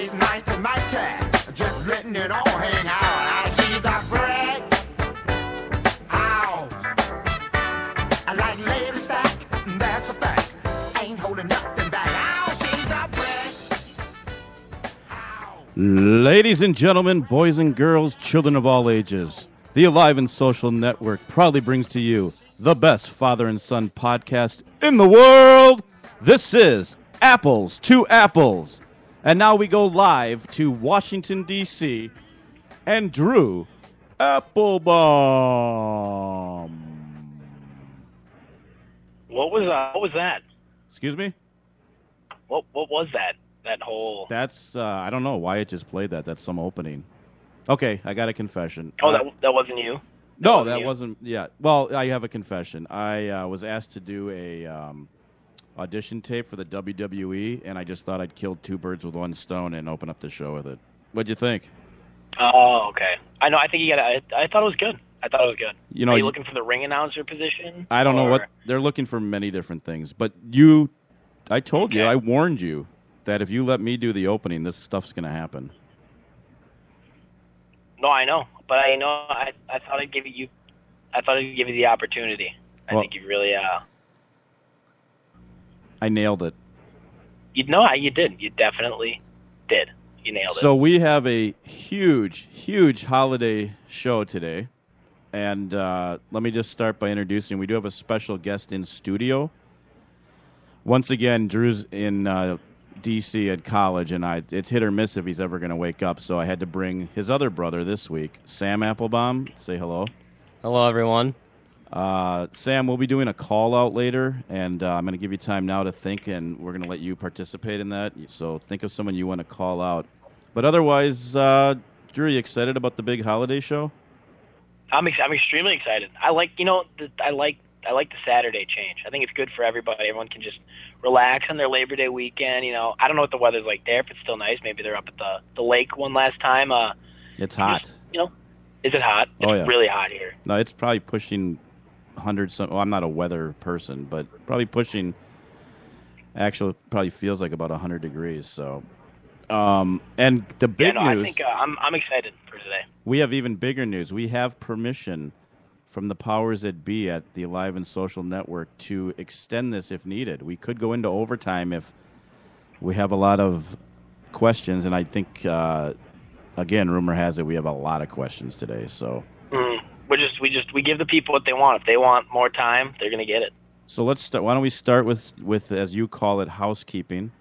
she's mighty, just letting it all hang out. She's a great house. I like lady stack, that's a fact. Ain't holding nothing back. Oh, she's a great house. Ladies and gentlemen, boys and girls, children of all ages, the Alive and Social Network proudly brings to you the best father and son podcast in the world. This is Apples to Apples. And now we go live to Washington, D.C. and Drew Applebaum. What was that? Excuse me? What was that? That whole... That's, I don't know why it just played that. That's some opening. Okay, I got a confession. Oh, that wasn't you? No, that wasn't. Yeah. Well, I have a confession. I was asked to do a audition tape for the WWE, and I just thought I'd kill two birds with one stone and open up the show with it. What'd you think? Oh, okay. I know. I think you got. I thought it was good. You know, are you looking for the ring announcer position? I don't know what they're looking for. Many different things, but I told you, I warned you that if you let me do the opening, this stuff's going to happen. No, I know, but I thought I'd give you. I thought I'd give you the opportunity. I think you really. I nailed it. You did. You definitely did. You nailed it. So we have a huge, huge holiday show today, and let me just start by introducing. We do have a special guest in studio. Once again, Drew's in D.C. at college, and it's hit or miss if he's ever going to wake up. So I had to bring his other brother this week, Sam Applebaum. Say hello. Hello, everyone. Sam, we'll be doing a call-out later, and I'm going to give you time now to think, and we're going to let you participate in that. So think of someone you want to call out. But otherwise, Drew, are you excited about the big holiday show? I'm extremely excited. I like the Saturday change. I think it's good for everybody. Everyone can just relax on their Labor Day weekend. You know, I don't know what the weather's like there. If it's still nice, maybe they're up at the lake one last time. It's hot. Is it hot? It's really hot here. No, it's probably pushing 100. Well, I'm not a weather person, but probably pushing. Actually, probably feels like about 100 degrees. So, and the big news. I think I'm excited for today. We have even bigger news. We have permission from the powers that be at the Alive and Social Network to extend this if needed. We could go into overtime if we have a lot of questions, and I think, again, rumor has it we have a lot of questions today. So we give the people what they want. If they want more time, they're going to get it. So let's start. Why don't we start with as you call it, housekeeping?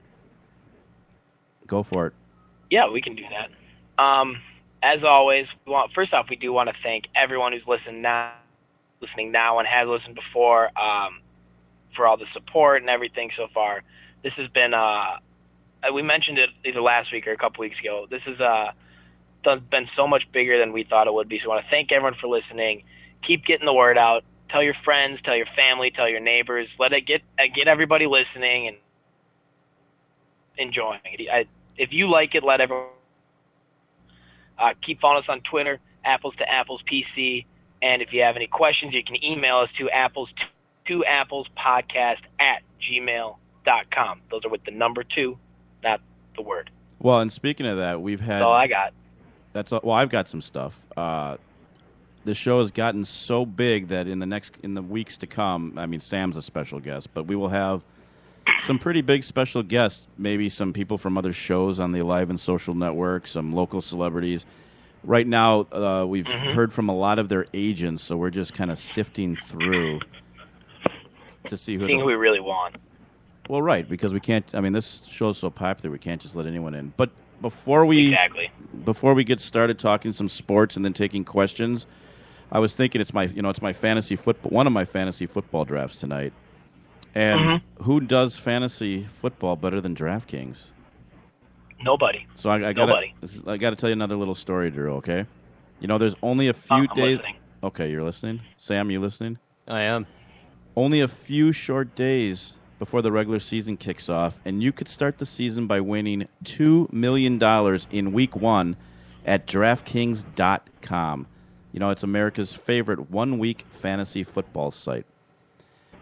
Go for it. Yeah, we can do that. As always, first off, we do want to thank everyone who's listening now and has listened before for all the support and everything so far. This has been, we mentioned it either last week or a couple weeks ago. This has been so much bigger than we thought it would be. So I want to thank everyone for listening. Keep getting the word out. Tell your friends, tell your family, tell your neighbors. Let it get everybody listening and enjoying it. If you like it, let everyone. Keep following us on Twitter, Apples to Apples PC. And if you have any questions, you can email us to apples2applespodcast@gmail.com. Those are with the number 2, not the word. Well, and speaking of that, we've had... That's all I got. Well, I've got some stuff. The show has gotten so big that in the weeks to come, I mean, Sam's a special guest, but we will have some pretty big special guests, maybe some people from other shows on the Alive and Social Network, some local celebrities. Right now, we've heard from a lot of their agents, so we're just kind of sifting through to see who we really want. Well, right, because we can't. I mean, this show is so popular, we can't just let anyone in. But before we get started talking some sports and then taking questions, I was thinking it's my fantasy football, one of my fantasy football drafts tonight. And who does fantasy football better than DraftKings? Nobody. So I got to tell you another little story, Drew. Okay, there's only a few days. Listening. Okay, you're listening. Sam, you listening? I am. Only a few short days before the regular season kicks off, and you could start the season by winning $2 million in Week 1 at DraftKings.com. It's America's favorite one-week fantasy football site.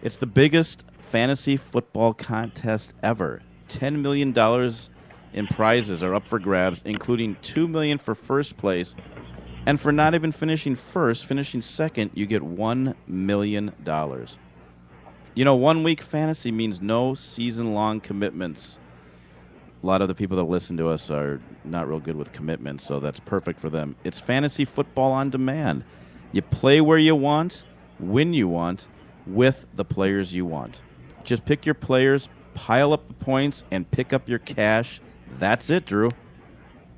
It's the biggest fantasy football contest ever. $10 million in prizes are up for grabs, including $2 million for first place. And for not even finishing first, finishing second, you get $1 million. 1 week fantasy means no season-long commitments. A lot of the people that listen to us are not real good with commitments, so that's perfect for them. It's fantasy football on demand. You play where you want, when you want, with the players you want. Just pick your players, pile up the points, and pick up your cash. That's it, Drew.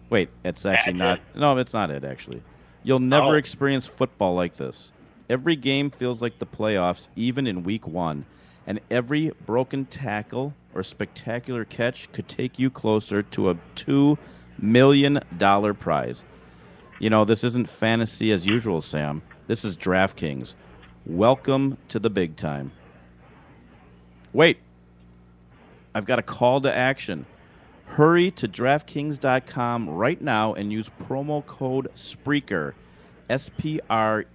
Wait, it's actually not. No, it's not it, actually. You'll never experience football like this. Every game feels like the playoffs, even in week 1. And every broken tackle or spectacular catch could take you closer to a $2 million prize. This isn't fantasy as usual, Sam. This is DraftKings. Welcome to the big time. Wait. I've got a call to action. Hurry to DraftKings.com right now and use promo code SPREAKER, SPREAKER,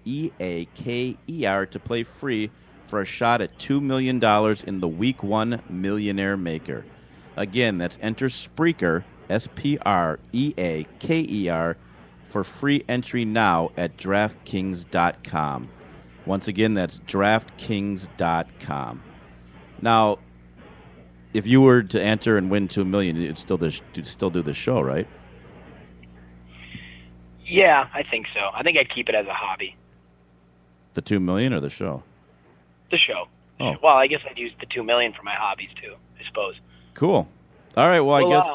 to play free for a shot at $2 million in the Week 1 Millionaire Maker. Again, that's enter Spreaker, SPREAKER, for free entry now at DraftKings.com. Once again, that's DraftKings.com. Now, if you were to enter and win $2 million, you'd still do the show, right? Yeah, I think so. I think I'd keep it as a hobby. The $2 million or the show? The show. Oh. Well, I guess I'd use the $2 million for my hobbies too, I suppose. Cool. All right. Well, I guess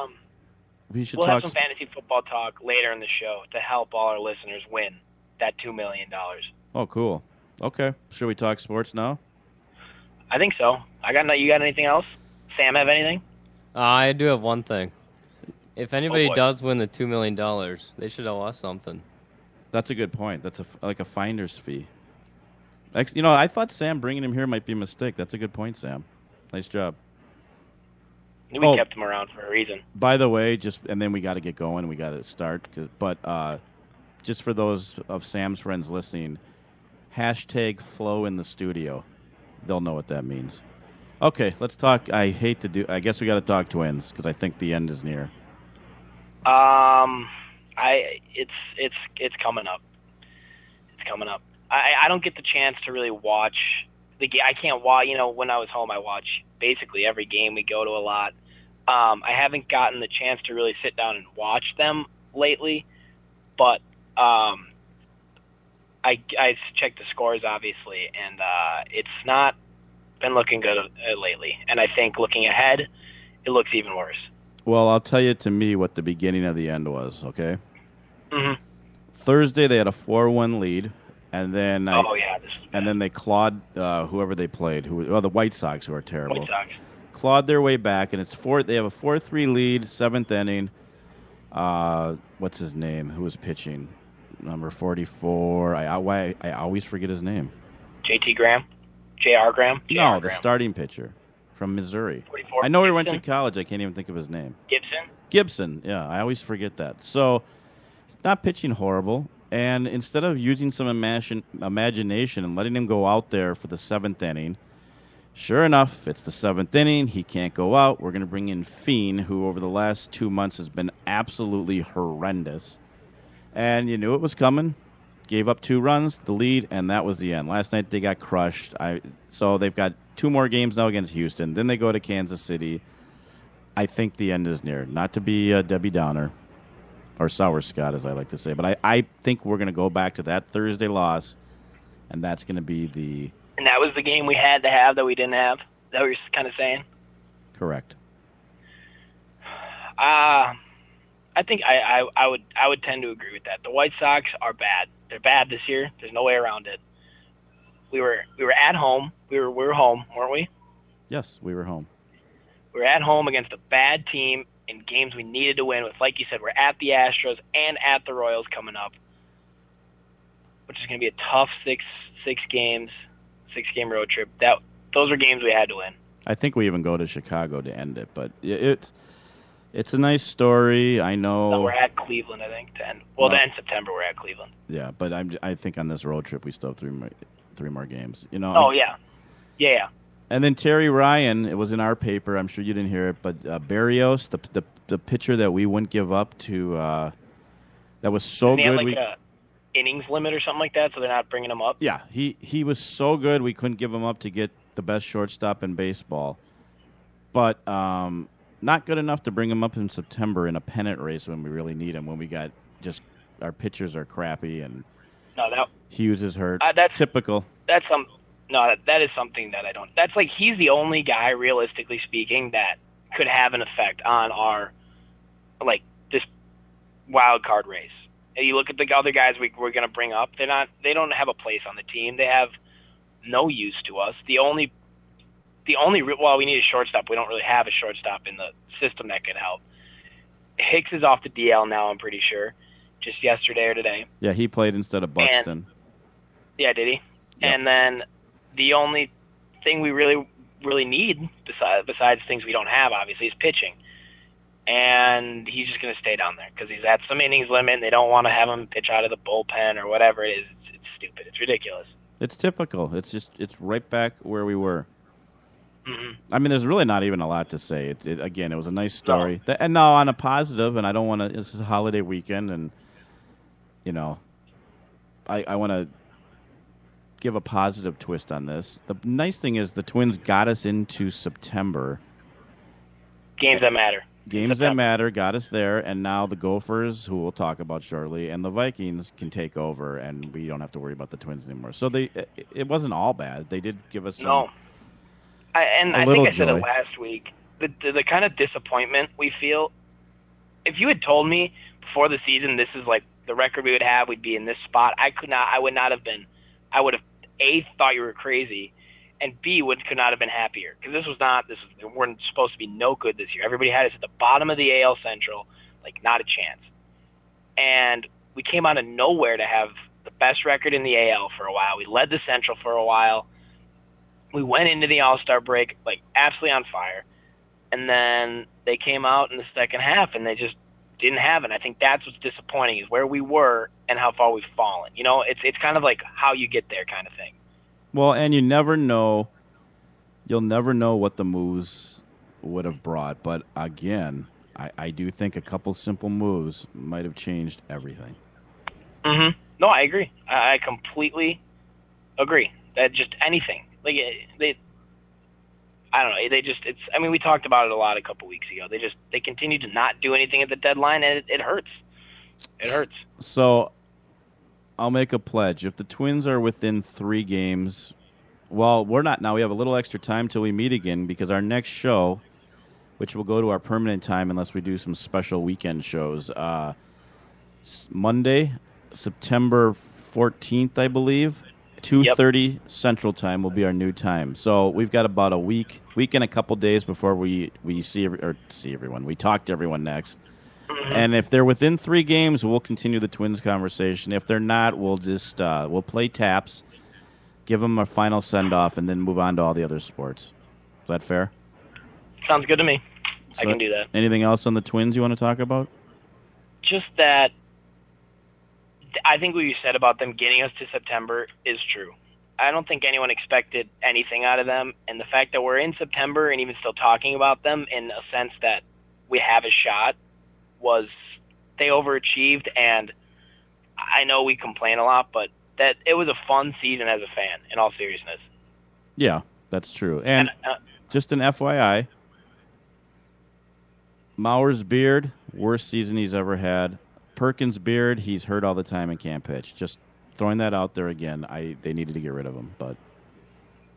we should we'll talk. Have some fantasy football talk later in the show to help all our listeners win that $2 million. Oh, cool. Okay. Should we talk sports now? I think so. You got anything else? Sam, have anything? I do have one thing. If anybody does win the $2 million, they should owe us something. That's a good point. That's like a finder's fee. I thought Sam bringing him here might be a mistake. That's a good point, Sam. Nice job. We kept him around for a reason. By the way, and then we got to get going. We got to start. But just for those of Sam's friends listening, #flow in the studio. They'll know what that means. Okay, let's talk. I guess we got to talk Twins because I think the end is near. It's coming up. It's coming up. I don't get the chance to really watch the game. I can't watch. When I was home, I watch basically every game we go to a lot. I haven't gotten the chance to really sit down and watch them lately, but I checked the scores obviously, and it's not been looking good lately. And I think looking ahead, it looks even worse. Well, I'll tell you to me what the beginning of the end was. Okay. Mm-hmm. Thursday they had a 4-1 lead. And then then they clawed whoever they played. The White Sox, who are terrible. White Sox clawed their way back, and they have a 4-3 lead, 7th inning. What's his name? Who was pitching? Number 44. I always forget his name. J.T. Graham? J.R. Graham? No, the starting pitcher from Missouri. 44. I know he went to college. I can't even think of his name. Gibson. Yeah, I always forget that. So, he's not pitching horrible. And instead of using some imagination and letting him go out there for the 7th inning, sure enough, it's the 7th inning. He can't go out. We're going to bring in Fiend, who over the last 2 months has been absolutely horrendous. And you knew it was coming. Gave up 2 runs, the lead, and that was the end. Last night they got crushed. So they've got 2 more games now against Houston. Then they go to Kansas City. I think the end is near. Not to be a Debbie Downer. Or Sour Scott, as I like to say. But I think we're going to go back to that Thursday loss, and that's going to be the... And that was the game we had to have that we didn't have? Is that what you're kind of saying? Correct. I think I would tend to agree with that. The White Sox are bad. They're bad this year. There's no way around it. We were at home. We were home, weren't we? Yes, we were home. We were at home against a bad team in games we needed to win with, like you said, we're at the Astros and at the Royals coming up, which is going to be a tough six-game road trip. Those are games we had to win. I think we even go to Chicago to end it, but it's a nice story. I know. No, we're at Cleveland, I think, to end. Well, to end September, we're at Cleveland. Yeah, but I think on this road trip we still have three more games. Oh yeah. And then Terry Ryan, it was in our paper. I'm sure you didn't hear it, but Barrios, the the pitcher that we wouldn't give up to. That was so They good. have like a innings limit or something like that, so they're not bringing him up. Yeah, he was so good we couldn't give him up to get the best shortstop in baseball. But not good enough to bring him up in September in a pennant race when we really need him. When we got just our pitchers are crappy and Hughes is hurt. That's typical. That is something that I don't. That's like he's the only guy, realistically speaking, that could have an effect on our this wild card race. And you look at the other guys we're going to bring up; they don't have a place on the team. They have no use to us. We need a shortstop. We don't really have a shortstop in the system that could help. Hicks is off the DL now, I'm pretty sure, just yesterday or today. Yeah, he played instead of Buxton. Yeah, did he? Yep. And then the only thing we really need, besides things we don't have, obviously, is pitching. And he's just going to stay down there because he's at some innings limit, and they don't want to have him pitch out of the bullpen or whatever it is. It's stupid. It's ridiculous. It's typical. It's right back where we were. Mm-hmm. I mean, there's really not even a lot to say. Again, it was a nice story. No. And now on a positive, and I don't want to. This is a holiday weekend, and I want to give a positive twist on this. The nice thing is the Twins got us into September. Games that matter. Games that matter got us there, and now the Gophers, who we'll talk about shortly, and the Vikings can take over, and we don't have to worry about the Twins anymore. So it wasn't all bad. They did give us some. No. I think I said it last week. The kind of disappointment we feel. If you had told me before the season this is like the record we would have, we'd be in this spot, I would not have been. I would have A, thought you were crazy, and B, could not have been happier because we weren't supposed to be no good this year. Everybody had us at the bottom of the AL Central, like not a chance. And we came out of nowhere to have the best record in the AL for a while. We led the Central for a while. We went into the All-Star break like absolutely on fire, and then they came out in the second half and they just didn't have it. I think that's what's disappointing is where we were and how far we've fallen. It's kind of like how you get there kind of thing. Well, and you never know. You'll never know what the moves would have brought. But again, I do think a couple simple moves might have changed everything. Mm-hmm. No, I agree. I completely agree. That just anything. Like I don't know. We talked about it a lot a couple weeks ago. They continue to not do anything at the deadline, and it hurts. It hurts. So I'll make a pledge. If the Twins are within 3 games, well, we're not now. We have a little extra time till we meet again because our next show, which will go to our permanent time unless we do some special weekend shows, Monday, September 14th, I believe. 2:30 Central Time will be our new time. So we've got about a week and a couple days before we see everyone. We talk to everyone next. Mm-hmm. And if they're within 3 games, we'll continue the Twins conversation. If they're not, we'll just we'll play taps, give them a final send-off, and then move on to all the other sports. Is that fair? Sounds good to me. I can do that. Anything else on the Twins you want to talk about? Just that I think what you said about them getting us to September is true. I don't think anyone expected anything out of them, and the fact that we're in September and even still talking about them in a sense that we have a shot was they overachieved, and I know we complain a lot, but that it was a fun season as a fan, in all seriousness. Yeah, that's true. And just an FYI, Mauer's beard, worst season he's ever had. Perkins' beard, he's hurt all the time and can't pitch. Just throwing that out there again. They needed to get rid of him. But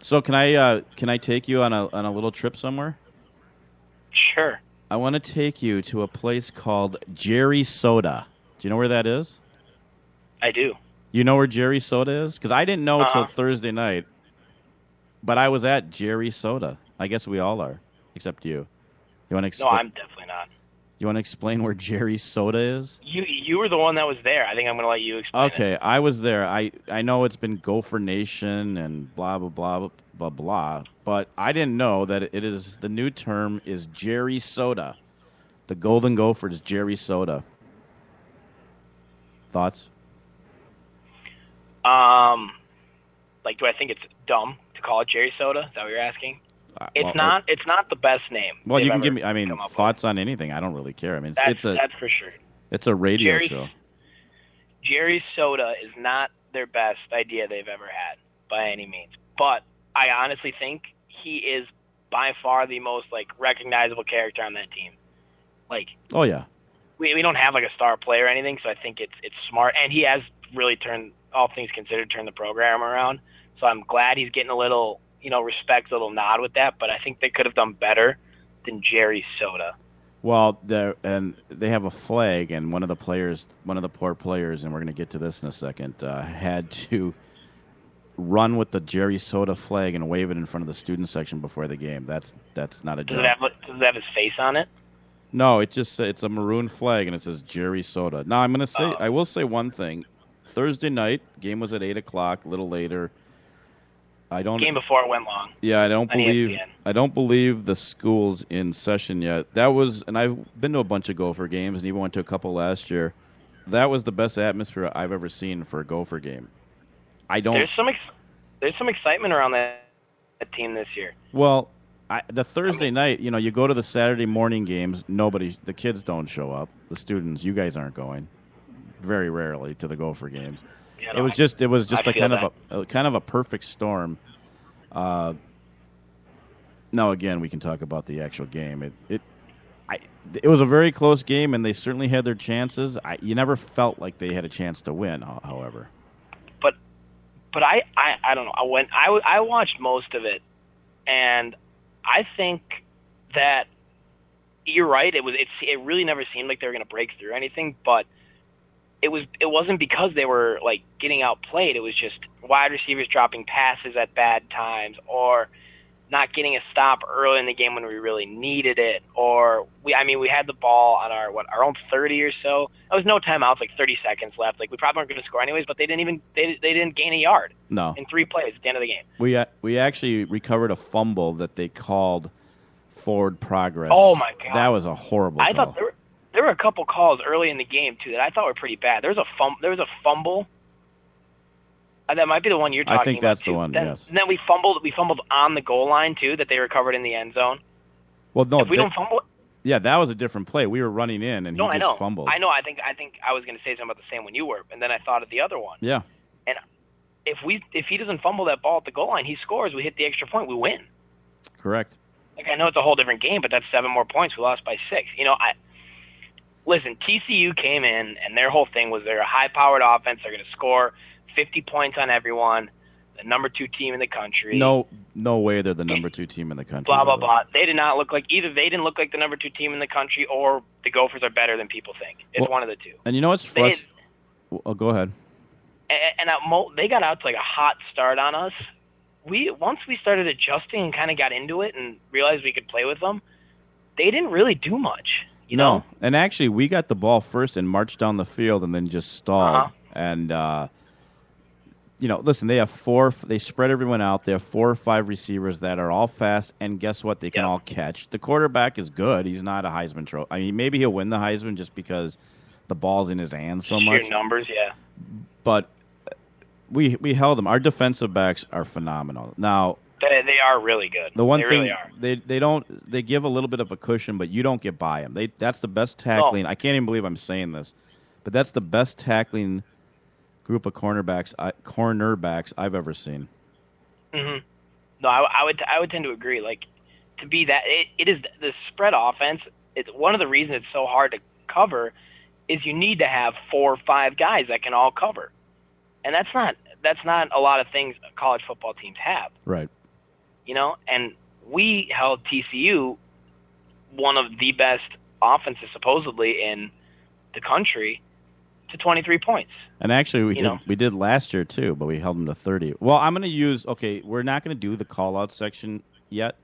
so can I take you on a little trip somewhere? Sure. I want to take you to a place called Jerry Soda. Do you know where that is? I do. You know where Jerry Soda is? Because I didn't know until Thursday night. But I was at Jerry Soda. I guess we all are, except you. You want to No, I'm definitely not. You want to explain where Jerry Soda is? You were the one that was there. I think I'm going to let you explain it. I was there. I know it's been Gopher Nation and blah, blah, blah, blah, blah, but I didn't know that it is the new term is Jerry Soda. The Golden Gophers, Jerry Soda. Thoughts? Do I think it's dumb to call it Jerry Soda? Is that what you're asking? It's not the best name. Well, you can give me. I mean, thoughts on anything. I don't really care. I mean, that's for sure. It's a radio show. Jerry's Soda is not their best idea they've ever had by any means, but I honestly think he is by far the most recognizable character on that team. Oh yeah. We don't have a star player or anything, so I think it's smart, and he has really turned, all things considered, turned the program around. So I'm glad he's getting a little, respect, a little nod with that. But I think they could have done better than Jerry Soda. Well, they have a flag, and one of the poor players, and we're going to get to this in a second, had to run with the Jerry Soda flag and wave it in front of the student section before the game. That's not a joke. Does it have his face on it? No, it's a maroon flag, and it says Jerry Soda. Now, I will say one thing. Thursday night, game was at 8 o'clock, a little later. Game before it went long. Yeah, I don't believe the school's in session yet. And I've been to a bunch of Gopher games, and even went to a couple last year. That was the best atmosphere I've ever seen for a Gopher game. There's some excitement around that team this year. Well, the Thursday night, you go to the Saturday morning games. The kids don't show up. The students, you guys aren't going. Very rarely to the Gopher games. It was just a kind of a perfect storm. Now again, we can talk about the actual game. It was a very close game, and they certainly had their chances. You never felt like they had a chance to win, however. But I don't know. When I watched most of it, and I think that you're right. It really never seemed like they were going to break through anything, but it wasn't because they were getting outplayed. It was just wide receivers dropping passes at bad times, or not getting a stop early in the game when we really needed it, or we had the ball on our own 30 or so. There was no timeouts, 30 seconds left. We probably weren't going to score anyways, but they didn't gain a yard. No. In 3 plays at the end of the game. We actually recovered a fumble that they called forward progress. Oh my God, that was a horrible call. I thought there were a couple calls early in the game too that I thought were pretty bad. There was a fumble. That might be the one you're talking about. I think that's too. the one. Yes. And then we fumbled on the goal line too, that they recovered in the end zone. Well, no, if we don't fumble. Yeah, that was a different play. We were running in, and he just fumbled. I know. I think I was going to say something about the same one you were, and then I thought of the other one. Yeah. And if he doesn't fumble that ball at the goal line, he scores. We hit the extra point. We win. Correct. I know it's a whole different game, but that's 7 more points. We lost by 6. Listen, TCU came in, and their whole thing was they're a high-powered offense. They're going to score 50 points on everyone. The number 2 team in the country. No way they're the number 2 team in the country. Blah, blah, blah. They did not look like either. They didn't look like the number 2 team in the country, or the Gophers are better than people think. It's one of the two. And you know what's frustrating? Go ahead. And they got out to a hot start on us. Once we started adjusting and kind of got into it and realized we could play with them, they didn't really do much. You know? And actually, we got the ball first and marched down the field and then just stalled. Uh-huh. And listen, they spread everyone out. They have 4 or 5 receivers that are all fast, and guess what? They can all catch. The quarterback is good. He's not a Heisman trophy. I mean, maybe he'll win the Heisman just because the ball's in his hands so much. Sheer numbers, yeah. But we held them. Our defensive backs are phenomenal. Now, they are really good. The one thing really they give a little bit of a cushion, but you don't get by them. That's the best tackling. No. I can't even believe I'm saying this, but that's the best tackling group of cornerbacks I've ever seen. Mm-hmm. No, I would tend to agree. To be that, it is the spread offense. It's one of the reasons it's so hard to cover is you need to have 4 or 5 guys that can all cover, and that's not a lot of things college football teams have. Right. And we held TCU, one of the best offenses supposedly in the country, to 23 points. And actually, we did last year too, but we held them to 30. Well, I'm going to use. Okay, we're not going to do the call out section yet.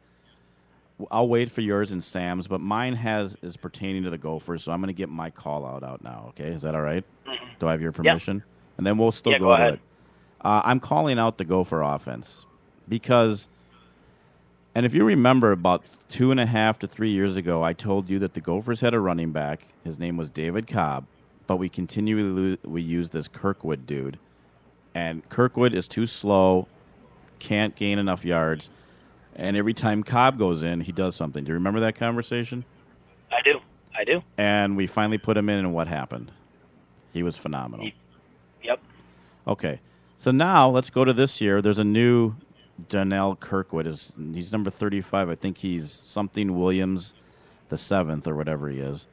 I'll wait for yours and Sam's, but mine is pertaining to the Gophers, so I'm going to get my call out now. Okay, is that all right? Mm-hmm. Do I have your permission? Yep. And then we'll still go to ahead. it. I'm calling out the Gopher offense because. And if you remember, about 2.5 to 3 years ago, I told you that the Gophers had a running back. His name was David Cobb, but we use this Kirkwood dude, and Kirkwood is too slow, can't gain enough yards. And every time Cobb goes in, he does something. Do you remember that conversation? I do. And we finally put him in, and what happened? He was phenomenal. Yep. Okay. So now let's go to this year. There's a new Donnell Kirkwood. He's number 35. I think he's something Williams the 7th or whatever he is.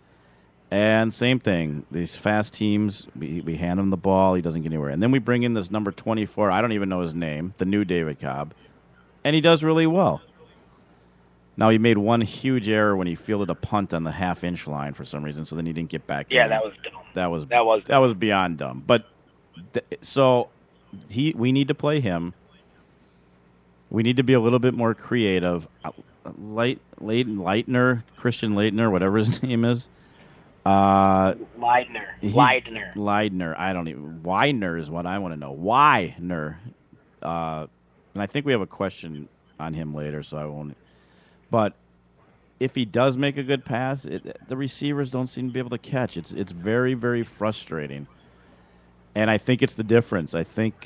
And same thing. These fast teams, we hand him the ball. He doesn't get anywhere. And then we bring in this number 24. I don't even know his name, the new David Cobb. And he does really well. Now, he made one huge error when he fielded a punt on the half-inch line for some reason, so then he didn't get back in. Yeah, that was dumb. That was beyond dumb. But we need to play him. We need to be a little bit more creative. Leitner, Christian Leitner, whatever his name is. Leidner. Weidner is what I want to know. Weidner. And I think we have a question on him later, so I won't. But if he does make a good pass, the receivers don't seem to be able to catch. It's very, very frustrating. And I think it's the difference. I think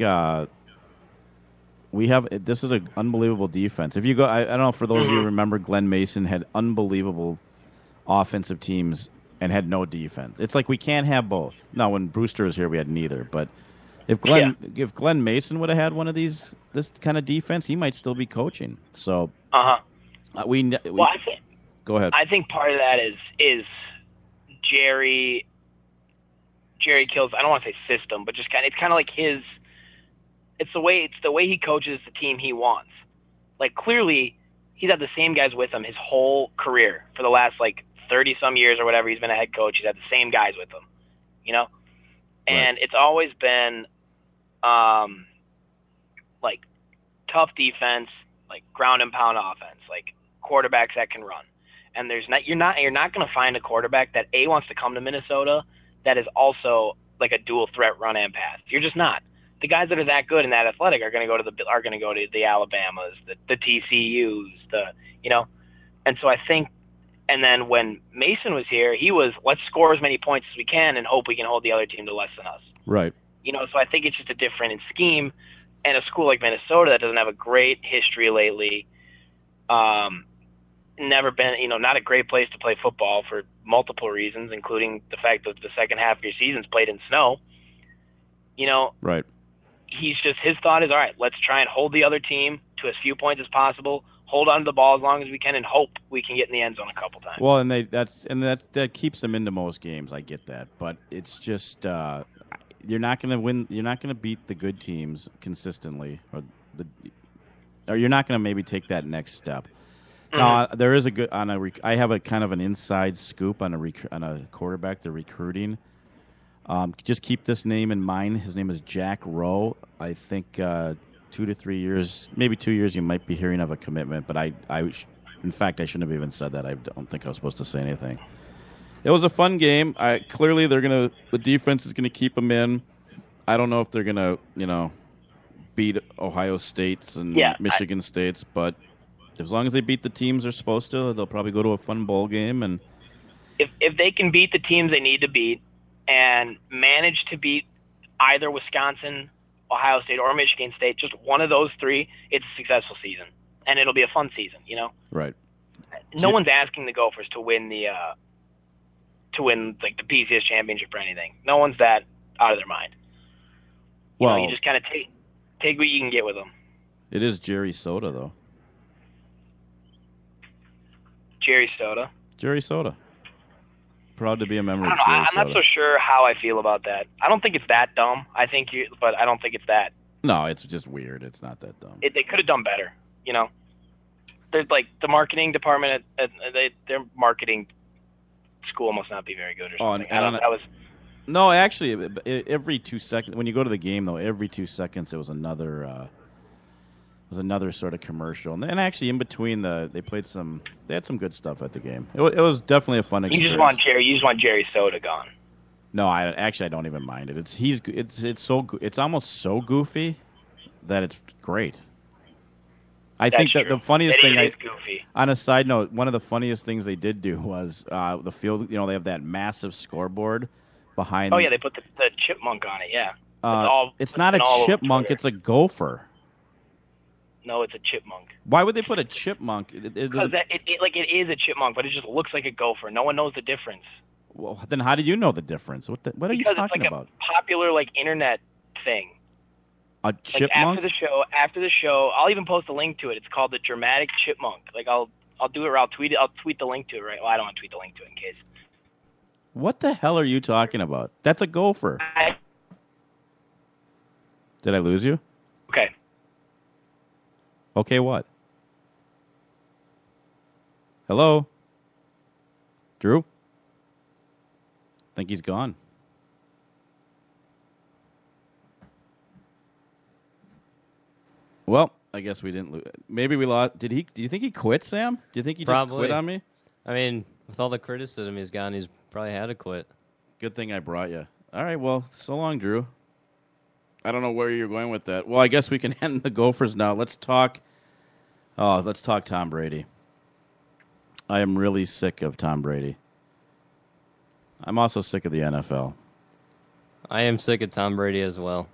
this is an unbelievable defense. If you go, I don't know, for those of you who remember, Glenn Mason had unbelievable offensive teams and had no defense. It's like we can't have both. Now, when Brewster was here, we had neither. But if Glenn Mason would have had one of this kind of defense, he might still be coaching. So I think, go ahead. I think part of that is Jerry Kill's, I don't want to say system, but just it's kind of like it's the way he coaches the team he wants. Like, clearly he's had the same guys with him his whole career for the last 30 some years or whatever he's been a head coach. He's had the same guys with him, and it's always been tough defense, ground and pound offense, quarterbacks that can run. And you're not going to find a quarterback that wants to come to Minnesota that is also a dual threat run and pass. You're just not. The guys that are that good and that athletic are going to go to the Alabamas, the TCUs, and so I think. And then when Mason was here, he was, let's score as many points as we can and hope we can hold the other team to less than us. Right. So I think it's just a different in scheme. And a school like Minnesota that doesn't have a great history lately, never been, not a great place to play football for multiple reasons, including the fact that the second half of your season's played in snow. Right. His thought is, all right, let's try and hold the other team to as few points as possible, hold on to the ball as long as we can, and hope we can get in the end zone a couple times. Well, and that keeps them into most games. I get that, but it's just you're not going to win. You're not going to beat the good teams consistently, or you're not going to maybe take that next step. Mm-hmm. Now, there is I have a kind of an inside scoop on a quarterback they're recruiting. Just keep this name in mind. His name is Jack Rowe. I think 2 to 3 years, maybe 2 years, you might be hearing of a commitment. But in fact, I shouldn't have even said that. I don't think I was supposed to say anything. It was a fun game. Clearly, the defense is gonna keep them in. I don't know if they're gonna, beat Ohio States and Michigan States, but as long as they beat the teams they're supposed to, they'll probably go to a fun bowl game. And if they can beat the teams they need to beat and manage to beat either Wisconsin, Ohio State, or Michigan State, just one of those three, it's a successful season, and it'll be a fun season. Right. No one's asking the Gophers to win the PCS championship or anything. No one's that out of their mind. You just kind of take what you can get with them. It is Jerry Soda, though. Jerry Soda. Proud to be a member of Jerry Soda. I'm not so sure how I feel about that. I don't think it's that dumb. But I don't think it's that. No, it's just weird. It's not that dumb. They could have done better. There's the marketing department. Their marketing school must not be very good or something. No, actually, every 2 seconds when you go to the game, though, every 2 seconds it was another sort of commercial, and actually in between they had some good stuff at the game. It was definitely a fun experience. You just want Jerry Soda gone. No, I don't even mind it. It's almost so goofy that it's great. I think that the funniest thing is goofy. On a side note, one of the funniest things they did do was the field. They have that massive scoreboard behind. Oh yeah, they put the chipmunk on it. Yeah, it's not a chipmunk; it's a gopher. No, it's a chipmunk. Why would they put a chipmunk? Because it is a chipmunk, but it just looks like a gopher. No one knows the difference. Well, then how do you know the difference? What are you talking it's like about? A popular internet thing. A chipmunk? After the show, I'll even post a link to it. It's called the Dramatic Chipmunk. I'll do it, or I'll tweet it. I'll tweet the link to it. Right? Well, I don't want to tweet the link to it in case. What the hell are you talking about? That's a gopher. Did I lose you? Okay. Okay, what? Hello? Drew? Think he's gone. Well, I guess we didn't lose. Maybe we lost. Do you think he quit, Sam? Do you think he just quit on me? I mean, with all the criticism he's gotten, he's probably had to quit. Good thing I brought you. All right, well, so long, Drew. I don't know where you're going with that. Well, I guess we can end the Gophers now. Let's talk Tom Brady. I am really sick of Tom Brady. I'm also sick of the NFL. I am sick of Tom Brady as well.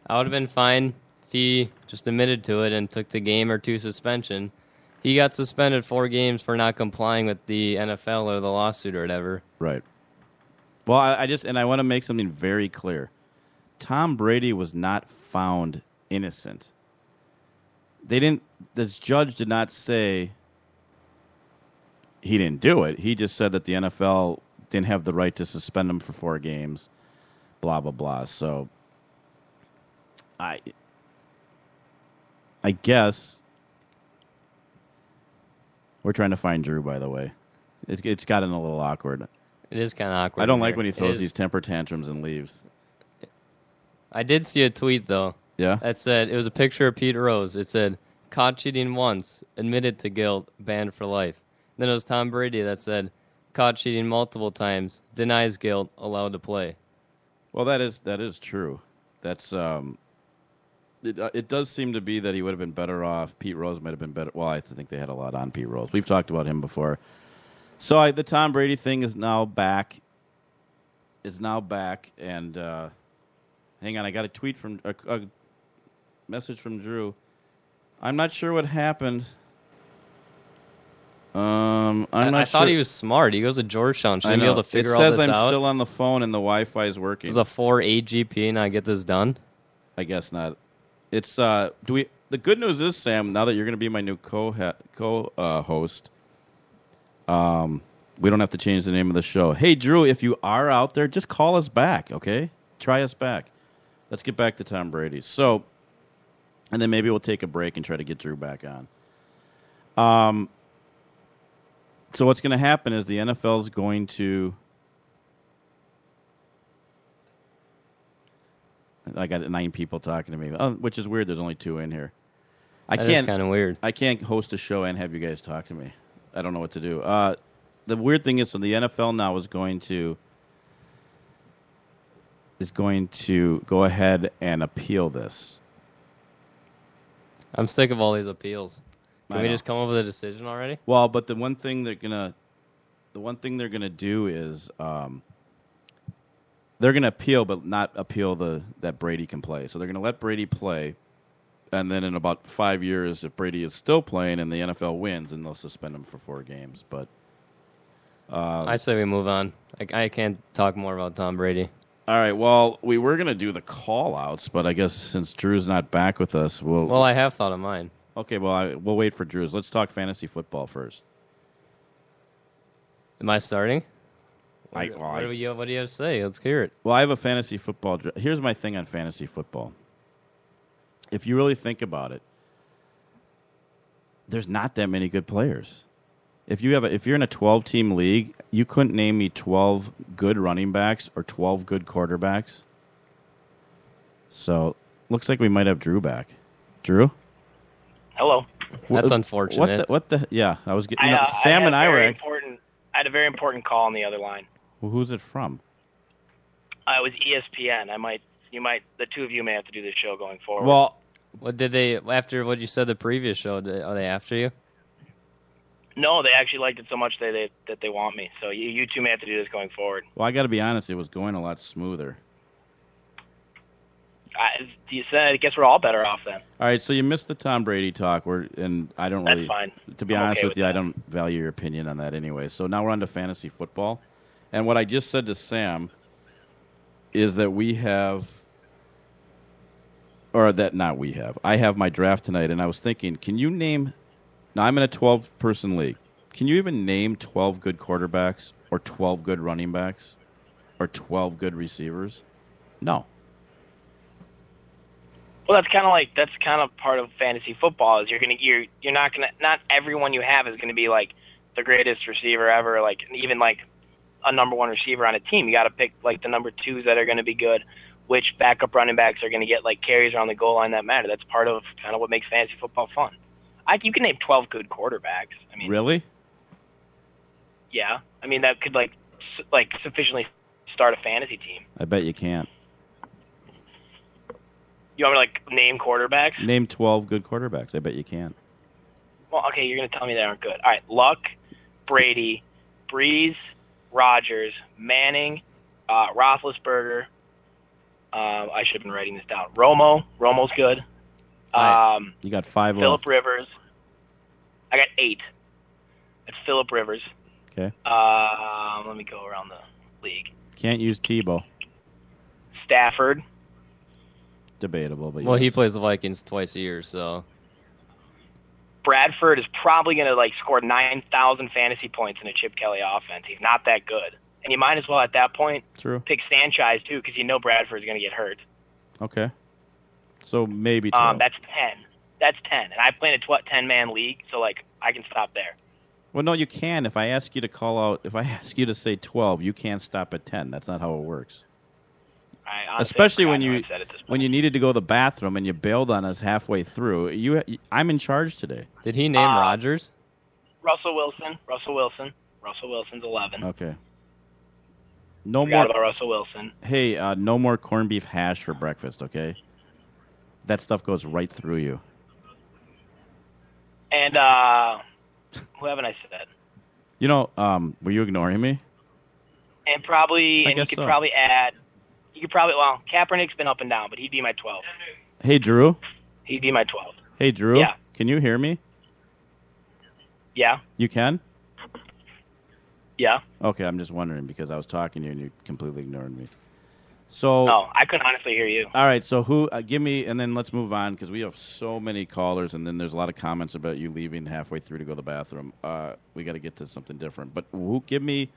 I would have been fine if he just admitted to it and took the game or two suspension. He got suspended 4 games for not complying with the NFL or the lawsuit or whatever. Right. Well, I want to make something very clear. Tom Brady was not found innocent. This judge did not say he didn't do it. He just said that the NFL didn't have the right to suspend him for 4 games, blah, blah, blah. So I guess we're trying to find Drew, by the way. It's gotten a little awkward. It is kind of awkward. I don't like when he throws these temper tantrums and leaves. I did see a tweet, though. Yeah? That said, it was a picture of Pete Rose. It said, caught cheating once, admitted to guilt, banned for life. Then it was Tom Brady that said, caught cheating multiple times, denies guilt, allowed to play. Well, that is true. That's it does seem to be that he would have been better off. Pete Rose might have been better. Well, I think they had a lot on Pete Rose. We've talked about him before. So the Tom Brady thing is now back. And hang on, I got a tweet from a message from Drew. I'm not sure what happened. I thought he was smart. He goes to Georgetown. Shouldn't be able to figure all this out. It says I'm still on the phone and the Wi-Fi is working. Does a 4.8 GPA not get this done? I guess not. It's the good news is, Sam, now that you're going to be my new co-host, we don't have to change the name of the show. Hey, Drew, if you are out there, just call us back, okay? Try us back. Let's get back to Tom Brady. So, and then maybe we'll take a break and try to get Drew back on. So what's going to happen is the NFL is going to... I got 9 people talking to me, which is weird. There's only 2 in here. That is kind of weird. I can't host a show and have you guys talk to me. I don't know what to do. The weird thing is, so the NFL now is going to go ahead and appeal this. I'm sick of all these appeals. Can we just come up with a decision already? Well, but the one thing they're gonna do is they're gonna appeal, but not appeal that Brady can play. So they're gonna let Brady play, and then in about 5 years, if Brady is still playing and the NFL wins, then they'll suspend him for 4 games. But I say we move on. I can't talk more about Tom Brady. All right. Well, we were gonna do the call-outs, but I guess since Drew's not back with us, Well, I have thought of mine. Okay, well, we'll wait for Drew's. Let's talk fantasy football first. Am I starting? What do you have to say? Let's hear it. Well, I have a fantasy football. Here's my thing on fantasy football. If you really think about it, there's not that many good players. If you're in a 12-team league, you couldn't name me 12 good running backs or 12 good quarterbacks. So, looks like we might have Drew back. Drew? Hello. That's unfortunate. Yeah, I was getting. Sam and I were. I had a very important call on the other line. Well, who's it from? It was ESPN. The two of you may have to do this show going forward. Well, what did they after what you said the previous show? Are they after you? No, they actually liked it so much that they want me. So you two may have to do this going forward. Well, I got to be honest. It was going a lot smoother. You said, I guess we're all better off then. All right, so you missed the Tom Brady talk, and I don't really. That's fine. To be I'm honest okay with you, with I that. don't value your opinion on that anyway. So now we're on to fantasy football, and what I just said to Sam is that we have, or that not we have. I have my draft tonight, and I was thinking, can you name? Now I'm in a 12-person league. Can you even name 12 good quarterbacks, or 12 good running backs, or 12 good receivers? No. Well, that's kind of part of fantasy football. Is you're not everyone you have is gonna be like the greatest receiver ever, like even like a number one receiver on a team. You got to pick like the number twos that are going to be good. Which backup running backs are going to get like carries around the goal line that matter. That's part of kind of what makes fantasy football fun. You can name 12 good quarterbacks. I mean, Really? Yeah. I mean that could like sufficiently start a fantasy team. I bet you can't. You want me to like name quarterbacks? Name 12 good quarterbacks. I bet you can't. Well, okay, you're going to tell me they aren't good. All right, Luck, Brady, Breeze, Rodgers, Manning, Roethlisberger. I should have been writing this down. Romo's good. You got 5 Phillip left. Rivers. I got 8. It's Phillip Rivers. Okay. Let me go around the league. Can't use Tebow. Stafford. Debatable, but Well, he yes. plays the Vikings twice a year, so Bradford is probably going to like score 9,000 fantasy points in a Chip Kelly offense. He's not that good. And you might as well at that point True. pick Sanchez too, because you know Bradford's going to get hurt. Okay. So maybe 12. That's 10. That's 10. And I play in a 10-man league, so like I can stop there. Well, no, you can. If I ask you to call out, if I ask you to say 12, you can't stop at 10. That's not how it works. I honestly Especially have when forgotten you what I said at this point. when you needed to go to the bathroom and you bailed on us halfway through. I'm in charge today. did he name Rodgers? Russell Wilson's 11. Okay. No Forgot more. about Russell Wilson. Hey, no more corned beef hash for breakfast, okay? That stuff goes right through you. And who haven't I said? You know, were you ignoring me? And probably, I and you guess could so. probably add. You could probably, well, Kaepernick's been up and down, but he'd be my 12. Hey, Drew. He'd be my 12. Hey, Drew. Yeah. Can you hear me? Yeah, You can? yeah. Okay, I'm just wondering because I was talking to you and you completely ignored me. So, No, I couldn't honestly hear you. all right, so who, give me, and then let's move on because we have so many callers and then there's a lot of comments about you leaving halfway through to go to the bathroom. We got to get to something different. But who, give me,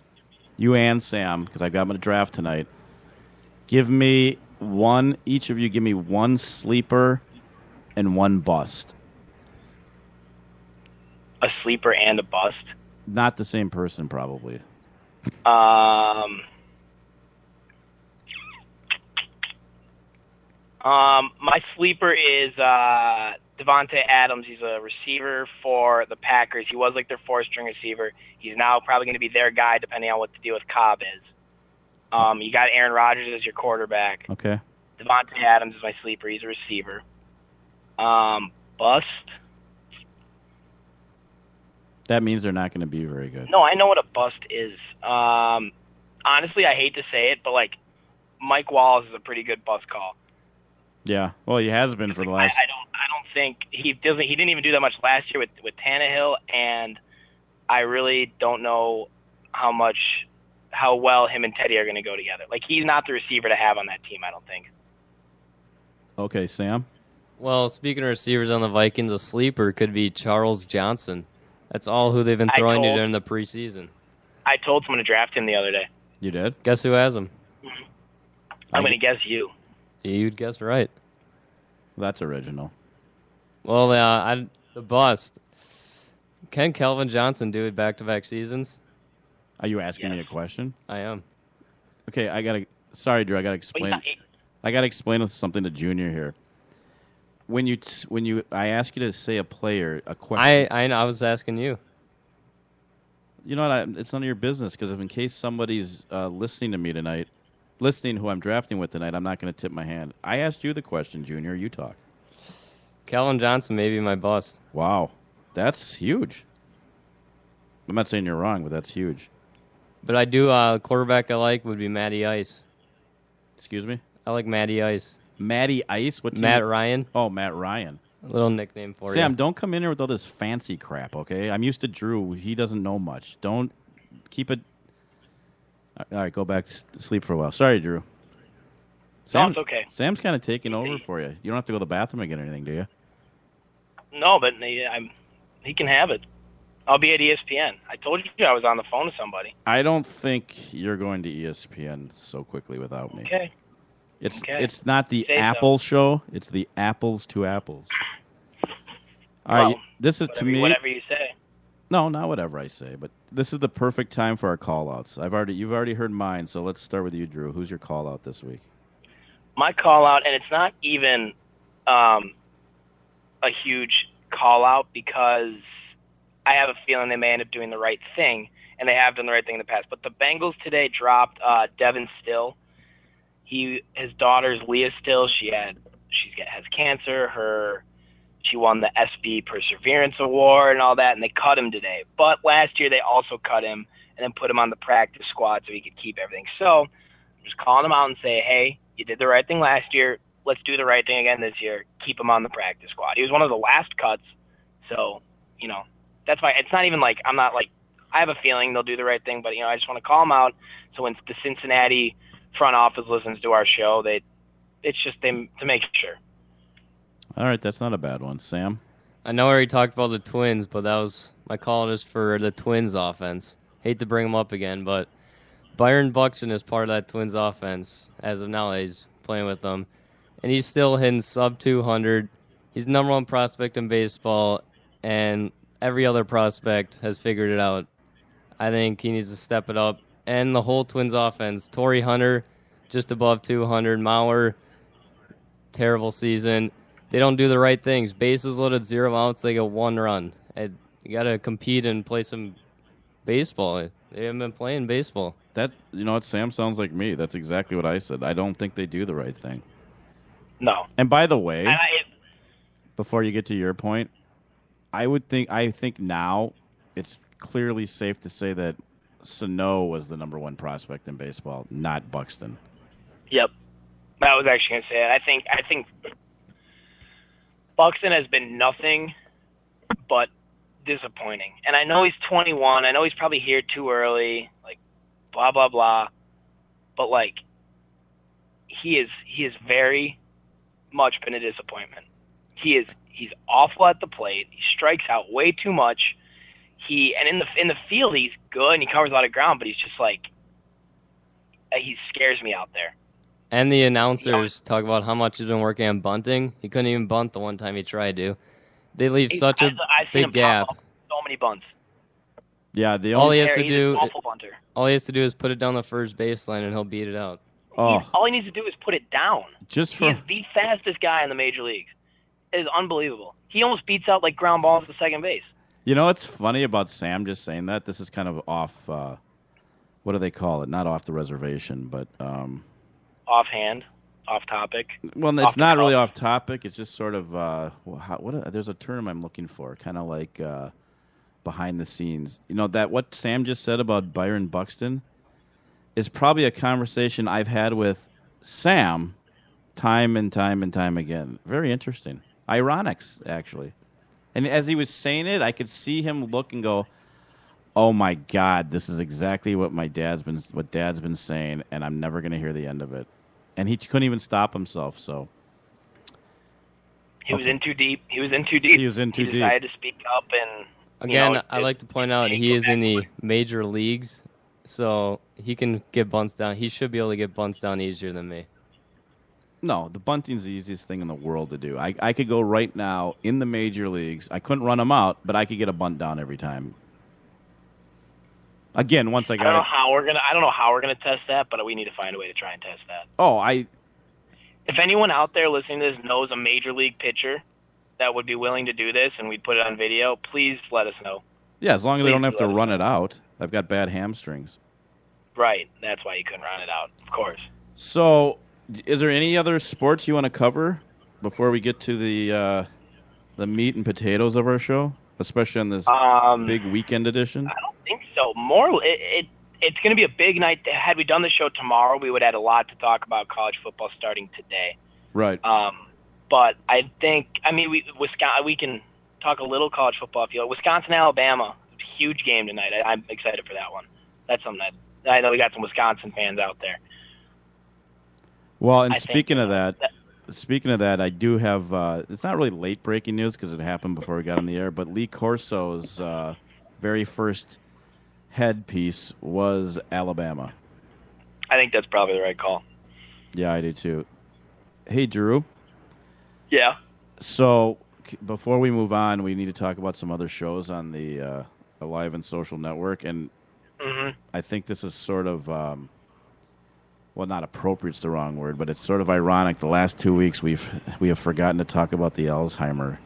you and Sam, because I've got them in a draft tonight. Give me one, each of you give me one sleeper and one bust. A sleeper and a bust. Not the same person, probably. My sleeper is Devontae Adams. He's a receiver for the Packers. He was like their 4th-string receiver. He's now probably going to be their guy, depending on what the deal with Cobb is. You got Aaron Rodgers as your quarterback. Okay. Devontae Adams is my sleeper. He's a receiver. Bust. That means they're not going to be very good. No, I know what a bust is. Honestly, I hate to say it, but like Mike Wallace is a pretty good bust call. Yeah. Well, he has been for the last. I don't think he doesn't. He didn't even do that much last year with Tannehill, and I really don't know how well him and Teddy are going to go together. Like he's not the receiver to have on that team. I don't think. Okay, Sam. Well, speaking of receivers on the Vikings, a sleeper could be Charles Johnson. That's all who they've been throwing to during the preseason. I told someone to draft him the other day. You did? Guess who has him? I'm going to guess you. You'd guess right. That's original. Well, the bust. Can Kelvin Johnson do it back-to-back seasons? Are you asking me a Yes. question? I am. Okay, sorry, Drew. I gotta explain. I gotta explain something to Junior here. When I ask you to say a player, a question. I was asking you. You know what? It's none of your business because if in case somebody's listening to me tonight, listening who I'm drafting with tonight, I'm not going to tip my hand. I asked you the question, Junior. You talk. Calvin Johnson may be my bust. Wow, that's huge. I'm not saying you're wrong, but that's huge. But I do, quarterback I like would be Matty Ice. Excuse me? I like Matty Ice. Matty Ice? What team? Matt Ryan. Oh, Matt Ryan. A little nickname for you. Sam, don't come in here with all this fancy crap, okay? I'm used to Drew. He doesn't know much. Don't keep it. All right, go back to sleep for a while. Sorry, Drew. No, it's okay. Sam's kind of taking over for you. You don't have to go to the bathroom again or anything, do you? No, but he can have it. I'll be at ESPN. I told you I was on the phone to somebody. I don't think you're going to ESPN so quickly without me. Okay. It's not the Say Apple show. It's the apples to apples. All right, this is to me. Whatever you say. No, not whatever I say, but this is the perfect time for our call-outs. You've already heard mine, so let's start with you, Drew. Who's your call-out this week? My call-out, and it's not even a huge call-out because I have a feeling they may end up doing the right thing, and they have done the right thing in the past. But the Bengals today dropped Devin Still. His daughter's Leah Still. She has cancer. She won the SB Perseverance Award and all that, and they cut him today. But last year they also cut him and then put him on the practice squad so he could keep everything. So I'm just calling him out and say, hey, you did the right thing last year. Let's do the right thing again this year. Keep him on the practice squad. He was one of the last cuts. So, that's why it's not even like I have a feeling they'll do the right thing, but, I just want to call him out. So when the Cincinnati front office listens to our show, it's just them to make sure. All right, that's not a bad one. Sam? I know we already talked about the Twins, but that was my call is for the Twins offense. Hate to bring them up again, but Byron Buxton is part of that Twins offense as of now. He's playing with them, and he's still hitting sub 200. He's the number one prospect in baseball, and every other prospect has figured it out. I think he needs to step it up. And the whole Twins offense, Torrey Hunter, just above 200. Mauer, terrible season. They don't do the right things. Bases loaded, 0 outs, they get 1 run. You got to compete and play some baseball. They haven't been playing baseball. What Sam sounds like me. That's exactly what I said. I don't think they do the right thing. No. And by the way, before you get to your point, I think now it's clearly safe to say that Sano was the number one prospect in baseball, not Buxton. Yep. I was actually going to say it. I think Buxton has been nothing but disappointing. And I know he's 21. I know he's probably here too early, blah, blah, blah. But, he is very much been a disappointment. He's awful at the plate. He strikes out way too much. And in the field, he's good, and he covers a lot of ground, but he's just he scares me out there. And the announcers talk about how much he's been working on bunting. He couldn't even bunt the one time he tried to. They leave such a big gap. So many bunts. Yeah, all he has to he's do. an awful bunter. All he has to do is put it down the first baseline, and he'll beat it out. All he needs to do is put it down. He's the fastest guy in the major leagues. It is unbelievable. He almost beats out ground balls to second base. You know what's funny about Sam just saying that? This is kind of off. What do they call it? Not off the reservation, but offhand, off topic. Well, it's not really off topic. It's just sort of there's a term I'm looking for, kind of like behind the scenes. That what Sam just said about Byron Buxton is probably a conversation I've had with Sam time and time and time again. Very interesting. Ironic, actually. And as he was saying it, I could see him look and go, "Oh my God, this is exactly what Dad's been saying, and I'm never going to hear the end of it." And he couldn't even stop himself. So he was in too deep. He decided to speak up, and again, I like to point out he is in the major leagues, so he can get bunts down. He should be able to get bunts down easier than me. No, the bunting's the easiest thing in the world to do. I could go right now in the major leagues. I couldn't run them out, but I could get a bunt down every time. Again, once I got I don't know how we're gonna test that, but we need to find a way to try and test that. If anyone out there listening to this knows a major league pitcher that would be willing to do this and we'd put it on video, please let us know. Yeah, as long as they don't have to run it out. I've got bad hamstrings. Right, that's why you couldn't run it out, of course. So, is there any other sports you want to cover before we get to the meat and potatoes of our show, especially on this big weekend edition? I don't think so. It's going to be a big night. Had we done the show tomorrow, we would have had a lot to talk about college football starting today. Right. But I think, Wisconsin. We can talk a little college football if you like. Wisconsin, Alabama, huge game tonight. I'm excited for that one. That's something that I know we got some Wisconsin fans out there. Well, and speaking of that, I do have. It's not really late breaking news because it happened before we got on the air. But Lee Corso's very first headpiece was Alabama. I think that's probably the right call. Yeah, I do too. Hey, Drew. Yeah. So before we move on, we need to talk about some other shows on the Alive and Social Network, and I think this is sort of, well, not appropriate's the wrong word, but it's sort of ironic. The last 2 weeks we have forgotten to talk about the Alzheimer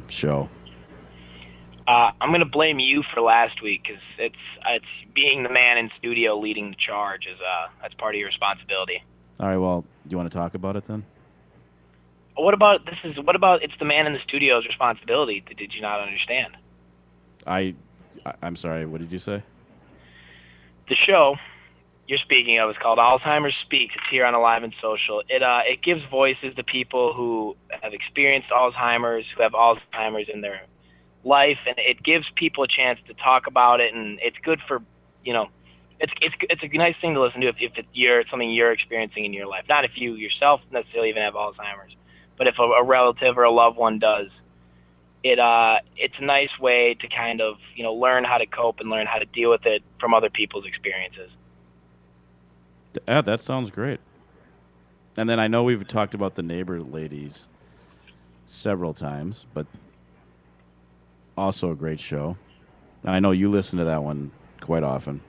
show. I'm going to blame you for last week because it's being the man in studio leading the charge that's part of your responsibility. All right. Well, do you want to talk about it then? What about it's the man in the studio's responsibility? Did you not understand? I'm sorry. What did you say? The show you're speaking of is called Alzheimer's Speaks. It's here on Alive and Social. It gives voices to people who have experienced Alzheimer's, who have Alzheimer's in their life, and it gives people a chance to talk about it, and it's good for, it's a nice thing to listen to if it's something you're experiencing in your life. Not if you yourself necessarily even have Alzheimer's, but if a relative or a loved one does. It's a nice way to kind of, learn how to cope and learn how to deal with it from other people's experiences. Yeah, that sounds great. And then I know we've talked about the Neighbor Ladies several times, but also a great show. And I know you listen to that one quite often.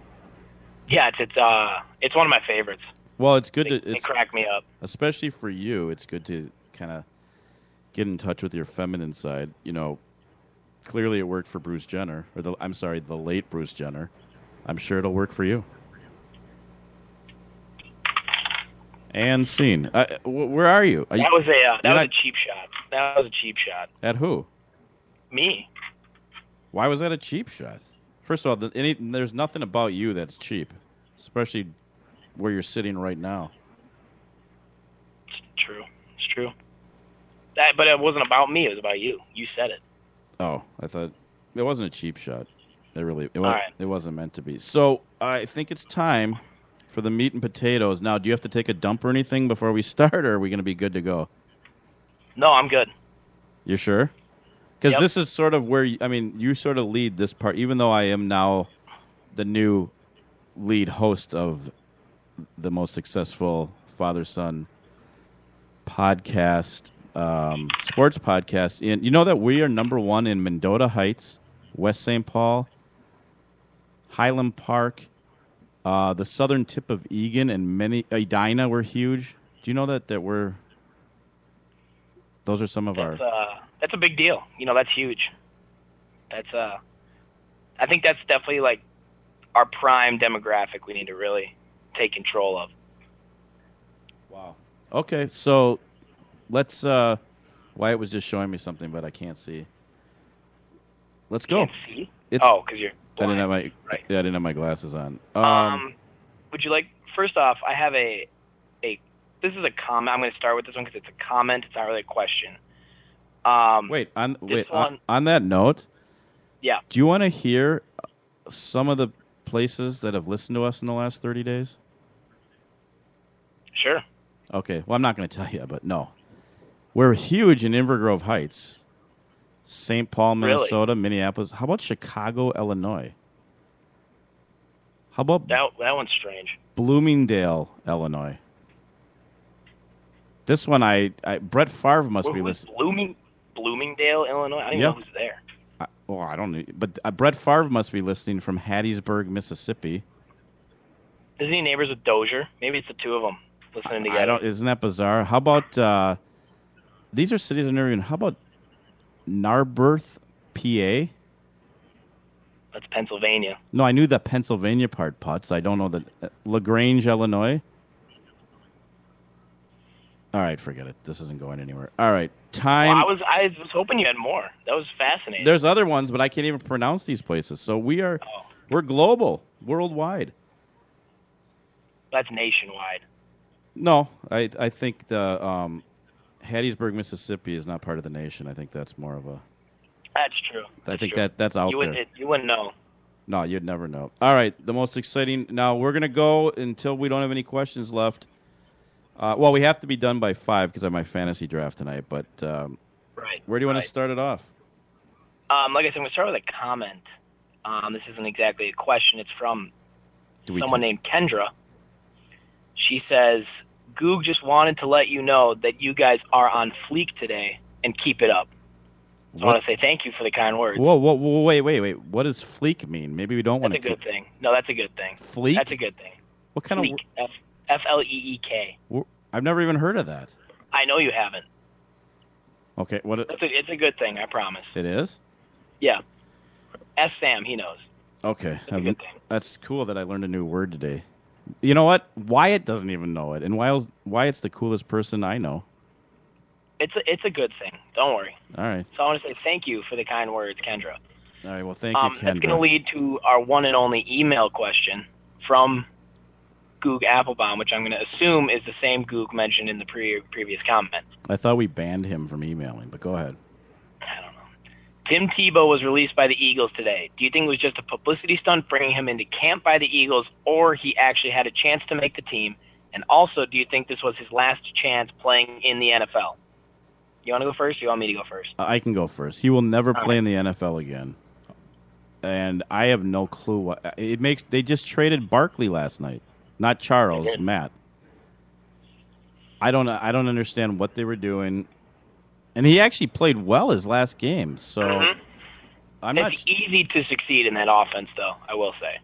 Yeah, it's one of my favorites. Well, it's good They crack me up. Especially for you, it's good to kind of get in touch with your feminine side. Clearly it worked for Bruce Jenner, the late Bruce Jenner. I'm sure it'll work for you. And scene. Where are you? That was a cheap shot. That was a cheap shot. At who? Me. Why was that a cheap shot? First of all, there's nothing about you that's cheap, especially where you're sitting right now. It's true. But it wasn't about me. It was about you. You said it. Oh, I thought it wasn't a cheap shot. Right. It wasn't meant to be. So I think it's time for the meat and potatoes. Now, do you have to take a dump or anything before we start, or are we going to be good to go? No, I'm good. You sure? Because Yep. This is sort of where, you sort of lead this part, even though I am now the new lead host of the most successful father-son podcast, sports podcast. You know that we are number one in Mendota Heights, West St. Paul, Highland Park, the southern tip of Egan, and Edina were huge. Do you know that those are some of our... That's a big deal. That's huge. I think that's definitely like our prime demographic we need to really take control of. Wow. Okay, so let's... Wyatt was just showing me something, but I can't see. Let's go. Can't see? Because you're blind. I didn't have my glasses on. Would you like... First off, I have a... This is a comment. I'm going to start with this one because it's a comment. It's not really a question. On that note, yeah. Do you want to hear some of the places that have listened to us in the last 30 days? Sure. Okay. Well, I'm not going to tell you, but no. We're huge in Inver Grove Heights, St. Paul, Minnesota, really? Minneapolis. How about Chicago, Illinois? How about that one's strange. Bloomingdale, Illinois. This one, Brett Favre must be listening. Bloomingdale, Illinois? I don't even know who's there. I don't know. But Brett Favre must be listening from Hattiesburg, Mississippi. Isn't he neighbors with Dozier? Maybe it's the two of them listening together. Isn't that bizarre? How about, these are cities I've never even, how about Narberth, PA? That's Pennsylvania. No, I knew the Pennsylvania part, Putz. I don't know that. LaGrange, Illinois. All right, forget it. This isn't going anywhere. All right, time. Well, I was hoping you had more. That was fascinating. There's other ones, but I can't even pronounce these places. So we're global, worldwide. That's nationwide. No, I think the Hattiesburg, Mississippi is not part of the nation. I think that's more of a. That's true. I think true. that's out You there. wouldn't know. No, you'd never know. All right, the most exciting. Now we're gonna go until we don't have any questions left. Well, we have to be done by 5 because I have my fantasy draft tonight. But Right. where do you want to start it off? Like I said, I'm gonna start with a comment. This isn't exactly a question. It's from someone named Kendra. She says, "Goog just wanted to let you know that you guys are on fleek today, and keep it up." So I want to say thank you for the kind words. Whoa, wait. What does fleek mean? Maybe we don't want to. That's a good thing. No, that's a good thing. Fleek? That's a good thing. What kind fleek. of? F-L-E-E-K. I've never even heard of that. I know you haven't. Okay, what? It's a good thing. I promise. It is? Yeah. Ask Sam. He knows. Okay, That's a good thing. That's cool that I learned a new word today. You know what? Wyatt doesn't even know it, and Wyatt's the coolest person I know. It's a good thing. Don't worry. All right. So I want to say thank you for the kind words, Kendra. All right. Well, thank you, Kendra. That's going to lead to our one and only email question from Goog Applebaum, which I'm going to assume is the same Goog mentioned in the previous comment. I thought we banned him from emailing, but go ahead. I don't know. Tim Tebow was released by the Eagles today. Do you think it was just a publicity stunt bringing him into camp by the Eagles, or he actually had a chance to make the team? And also, do you think this was his last chance playing in the NFL? You want to go first, or you want me to go first? I can go first. He will never play in the NFL again. And I have no clue what it makes. They just traded Barkley last night. Not Charles, Matt. I don't understand what they were doing. And he actually played well his last game. So It's easy to succeed in that offense, though, I will say.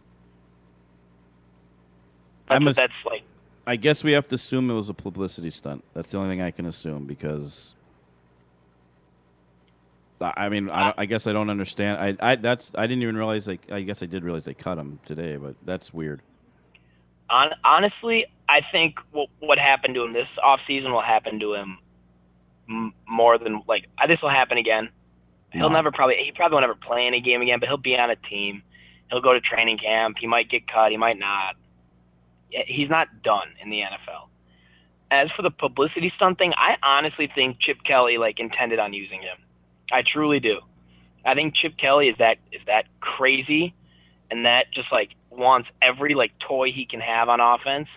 That's like. I guess we have to assume it was a publicity stunt. That's the only thing I can assume because I mean, I guess I don't understand. I didn't even realize. I guess I did realize they cut him today, but that's weird. Honestly, I think what happened to him this offseason will happen to him more than this will happen again. He probably won't ever play any game again, but he'll be on a team. He'll go to training camp. He might get cut. He might not. He's not done in the NFL. As for the publicity stunt thing, I honestly think Chip Kelly intended on using him. I truly do. I think Chip Kelly is that crazy, and that just wants every toy he can have on offense,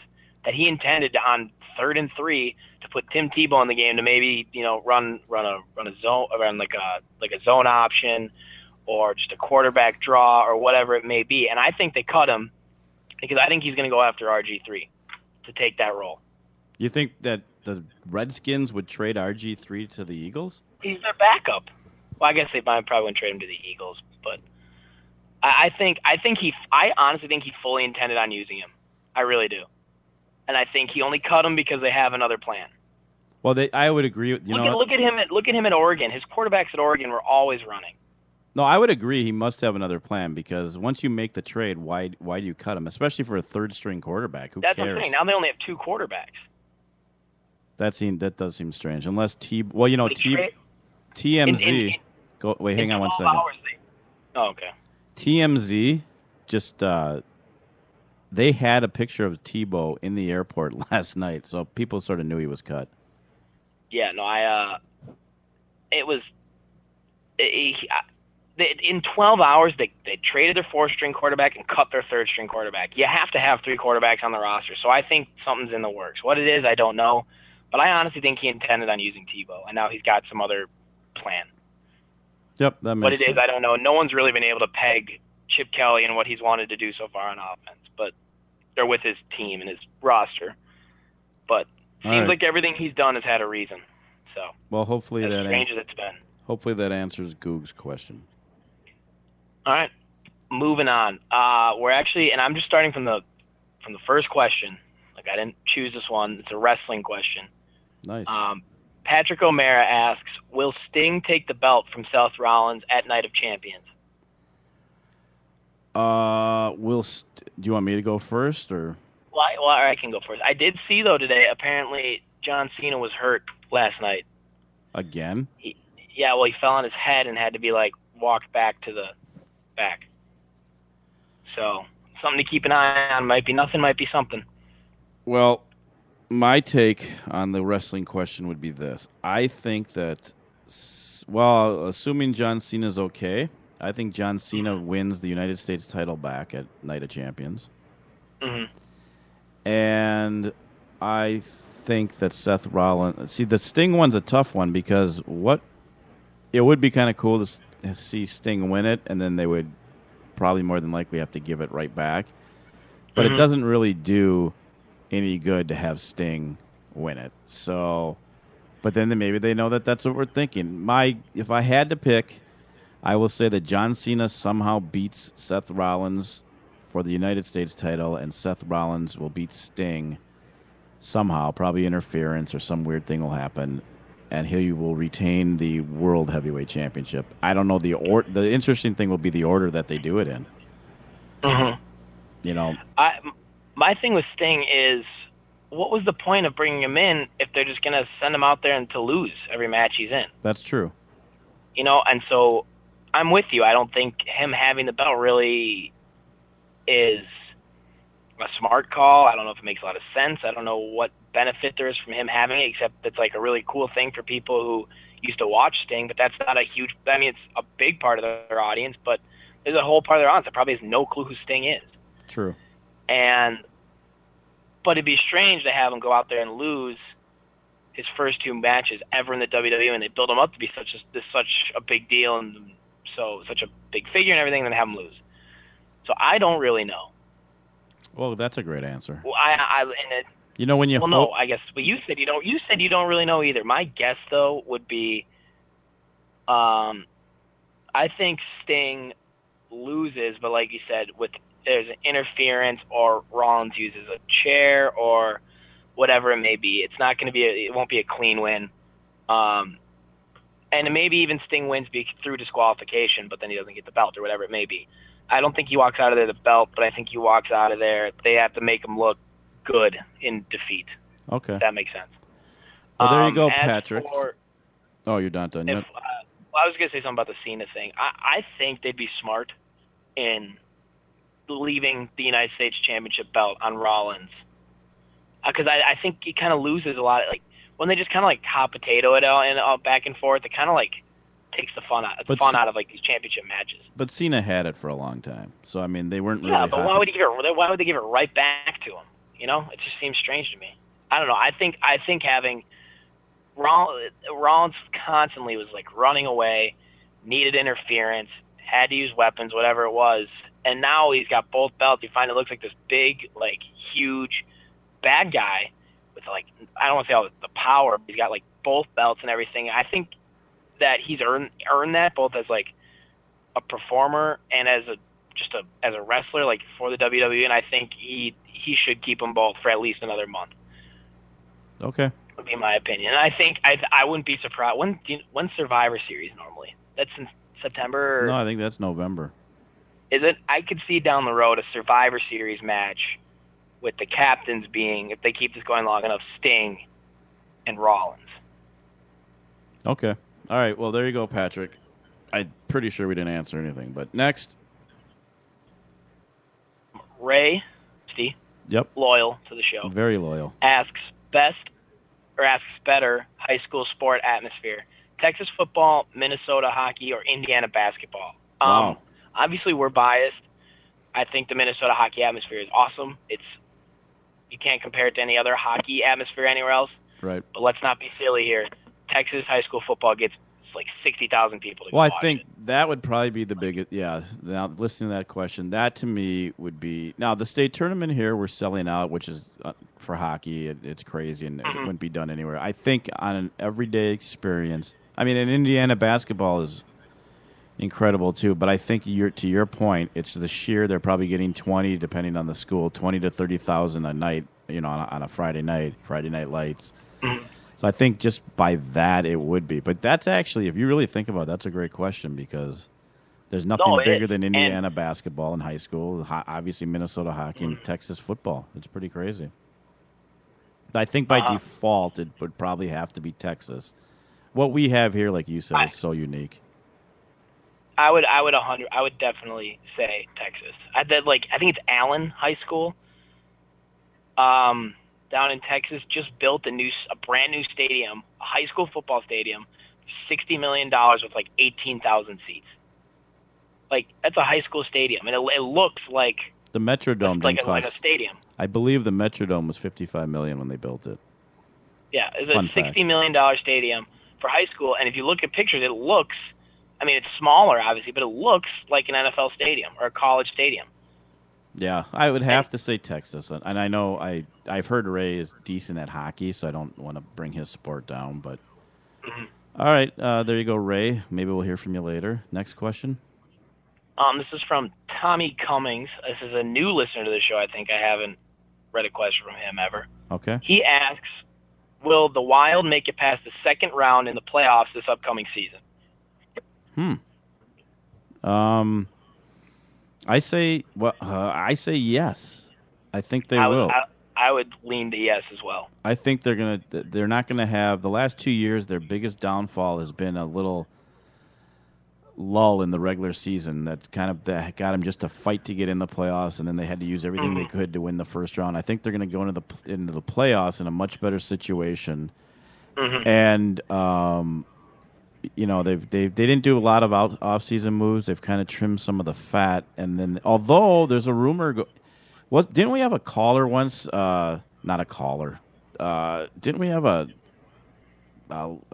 that he intended on 3rd and 3 to put Tim Tebow in the game to maybe run a zone, run a zone option, or just a quarterback draw or whatever it may be. And I think they cut him because I think he's going to go after RG3 to take that role. You think that the Redskins would trade RG3 to the Eagles? He's their backup. Well, I guess they probably wouldn't trade him to the Eagles, but I honestly think he fully intended on using him. I really do. And I think he only cut him because they have another plan. Well, I would agree. Look at him at Oregon. His quarterbacks at Oregon were always running. No, I would agree. He must have another plan because once you make the trade, why do you cut him? Especially for a 3rd-string quarterback. Who cares? That's what I'm saying. Now they only have 2 quarterbacks. That does seem strange. Unless TMZ. Hang on 1 second. Okay. TMZ just they had a picture of Tebow in the airport last night, so people sort of knew he was cut. Yeah, no, in 12 hours they traded their 4th-string quarterback and cut their 3rd-string quarterback. You have to have 3 quarterbacks on the roster, so I think something's in the works. What it is, I don't know, but I honestly think he intended on using Tebow, and now he's got some other plan. Yep, that makes sense. What it is, I don't know. No one's really been able to peg Chip Kelly and what he's wanted to do so far on offense, but they're with his team and his roster. But seems like everything he's done has had a reason. So, well, hopefully as strange as it's been. Hopefully that answers Goog's question. All right, moving on. We're actually, and I'm just starting from the first question. I didn't choose this one. It's a wrestling question. Nice. Patrick O'Mara asks, will Sting take the belt from Seth Rollins at Night of Champions? Do you want me to go first, or? Well, I can go first. I did see, though, today, apparently John Cena was hurt last night. Again? He fell on his head and had to be, walked back to the back. So, something to keep an eye on. Might be nothing, might be something. Well, My take on the wrestling question would be this. I think that, well, assuming John Cena's okay, I think John Cena wins the United States title back at Night of Champions. Mm-hmm. And I think that Seth Rollins... See, the Sting one's a tough one because it would be kind of cool to see Sting win it, and then they would probably more than likely have to give it right back. But it doesn't really do any good to have Sting win it. So, but then maybe they know that that's what we're thinking. If I had to pick, I will say that John Cena somehow beats Seth Rollins for the United States title, and Seth Rollins will beat Sting somehow, probably interference or some weird thing will happen, and he will retain the World Heavyweight Championship. I don't know the interesting thing will be the order that they do it in. Mm-hmm. You know, my thing with Sting is, what was the point of bringing him in if they're just going to send him out there and to lose every match he's in? That's true. You know, and so I'm with you. I don't think him having the belt really is a smart call. I don't know if it makes a lot of sense. I don't know what benefit there is from him having it, except it's like a really cool thing for people who used to watch Sting, but that's not a huge, I mean, it's a big part of their audience, but there's a whole part of their audience that probably has no clue who Sting is. True. But it'd be strange to have him go out there and lose his first two matches ever in the WWE, and they build him up to be such a big deal and so such a big figure and everything, and then have him lose. So I don't really know. Well, that's a great answer. Well, you know when you no, I guess, but you said you don't. You said you don't really know either. My guess though would be, I think Sting loses, but like you said, there's an interference or Rollins uses a chair or whatever it may be. It's not going to be it won't be a clean win. And maybe even Sting wins through disqualification, but then he doesn't get the belt or whatever it may be. I don't think he walks out of there the belt, but I think he walks out of there. They have to make him look good in defeat. Okay. If that makes sense. Well, there you go, Patrick. Oh, you're not done yet? I was going to say something about the Cena thing. I think they'd be smart in leaving the United States Championship belt on Rollins. Because I think he kind of loses a lot. Like, when they just kind of like hot potato it out and back and forth, it kind of like takes the fun out of like these championship matches. But Cena had it for a long time, so I mean they weren't really. Yeah, but why would they give it right back to him? You know, it just seems strange to me. I don't know. I think having Rollins constantly was like running away, needed interference, had to use weapons, whatever it was, and now he's got both belts. You find it looks like this big, like huge bad guy with like, I don't want to say all the power, but he's got like both belts and everything. I think that he's earned that both as like a performer and as a wrestler, like for the WWE, and I think he should keep them both for at least another month. Okay. Would be my opinion. And I think I wouldn't be surprised. When's Survivor Series normally? That's in September? No, I think that's November. Is it? I could see down the road a Survivor Series match with the captains being, if they keep this going long enough, Sting and Rollins. Okay. All right. Well, there you go, Patrick. I'm pretty sure we didn't answer anything, but next. Ray, Steve. Yep. Loyal to the show. Very loyal. Asks better high school sport atmosphere. Texas football, Minnesota hockey, or Indiana basketball. Wow. Obviously, we're biased. I think the Minnesota hockey atmosphere is awesome. You can't compare it to any other hockey atmosphere anywhere else. Right. But let's not be silly here. Texas high school football gets like 60,000 people to watch it. think that would probably be the biggest. Yeah. Now, listening to that question, that to me would be. Now, the state tournament here, we're selling out, which is for hockey. It's crazy, and it wouldn't be done anywhere. I think on an everyday experience, I mean, in Indiana basketball is incredible too. But I think to your point, it's the sheer. They're probably getting 20, depending on the school, 20 to 30,000 a night. You know, on a Friday night lights. So I think just by that it would be. But that's actually, if you really think about it, that's a great question because there's nothing bigger than Indiana basketball in high school. Obviously, Minnesota hockey and Texas football. It's pretty crazy. I think by default it would probably have to be Texas. What we have here, like you said, is so unique. I would definitely say Texas. I think it's Allen High School. down in Texas just built a brand new stadium, a high school football stadium, $60 million with like 18,000 seats. Like, that's a high school stadium, and it looks like the Metrodome like a stadium. I believe the Metrodome was $55 million when they built it. Yeah, it's a $60 million stadium for high school, and if you look at pictures, it looks, I mean, it's smaller, obviously, but it looks like an NFL stadium or a college stadium. Yeah, I would have to say Texas, and I know I've heard Ray is decent at hockey, so I don't want to bring his sport down. But all right, there you go, Ray. Maybe we'll hear from you later. Next question. This is from Tommy Cummings. This is a new listener to the show. I think I haven't read a question from him ever. Okay. He asks, will the Wild make it past the second round in the playoffs this upcoming season? I say yes. I think they will. I would lean to yes as well. I think they're not gonna have the last 2 years. Their biggest downfall has been a little lull in the regular season that got them just to fight to get in the playoffs, and then they had to use everything they could to win the first round. I think they're going to go into the playoffs in a much better situation, and they didn't do a lot of off-season moves. They've kind of trimmed some of the fat, and then although there's a rumor, didn't we have a caller once? Not a caller. Didn't we have a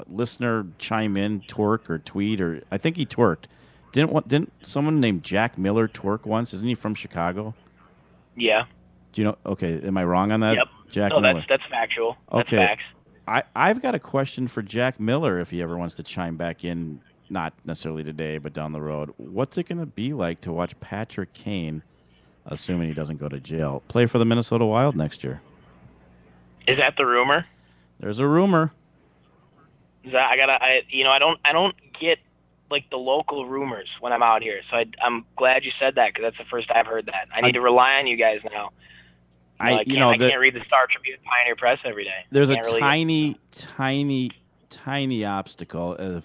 listener chime in, twerk or tweet, or I think he twerked. Didn't someone named Jack Miller twerk once? Isn't he from Chicago? Yeah. Do you know? Okay, am I wrong on that? Yep. Jack no, Miller. That's factual. Okay. That's facts. I've got a question for Jack Miller if he ever wants to chime back in, not necessarily today, but down the road. What's it going to be like to watch Patrick Kane, assuming he doesn't go to jail, play for the Minnesota Wild next year? Is that the rumor? There's a rumor. I don't get like the local rumors when I'm out here. So I'm glad you said that because that's the first I've heard that. I need to rely on you guys now. I can't read the Star Tribune Pioneer Press every day. There's a tiny obstacle.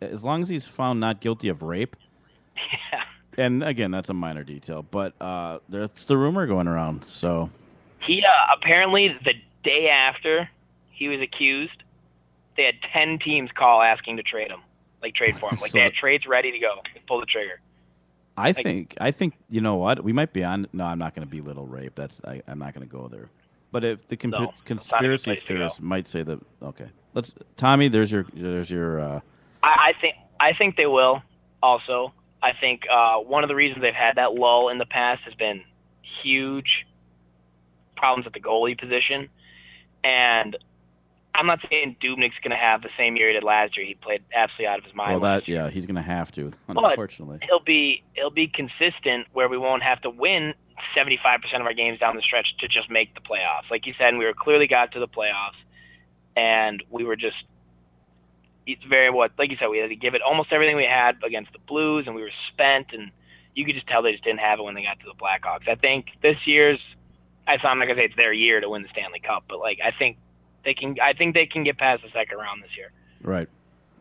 As long as he's found not guilty of rape. Yeah. And again, that's a minor detail, but that's the rumor going around. So he apparently the day after he was accused, they had 10 teams call asking to trade him, trade for him. They had trades ready to go. Pull the trigger. I think you know what? We might be on. No, I'm not going to belittle rape. I'm not going to go there. But if the conspiracy theorists might say that, okay, Tommy. There's your. I think they will. Also, I think one of the reasons they've had that lull in the past has been huge problems at the goalie position, and I'm not saying Dubnyk's going to have the same year he did last year. He played absolutely out of his mind. Well, he's going to have to, unfortunately. But he'll be consistent where we won't have to win 75% of our games down the stretch to just make the playoffs. Like you said, we clearly got to the playoffs, and we were just like you said, we had to give it almost everything we had against the Blues, and we were spent, and you could just tell they just didn't have it when they got to the Blackhawks. I think this year's, I'm not going to say it's their year to win the Stanley Cup, but I think they can get past the second round this year. Right.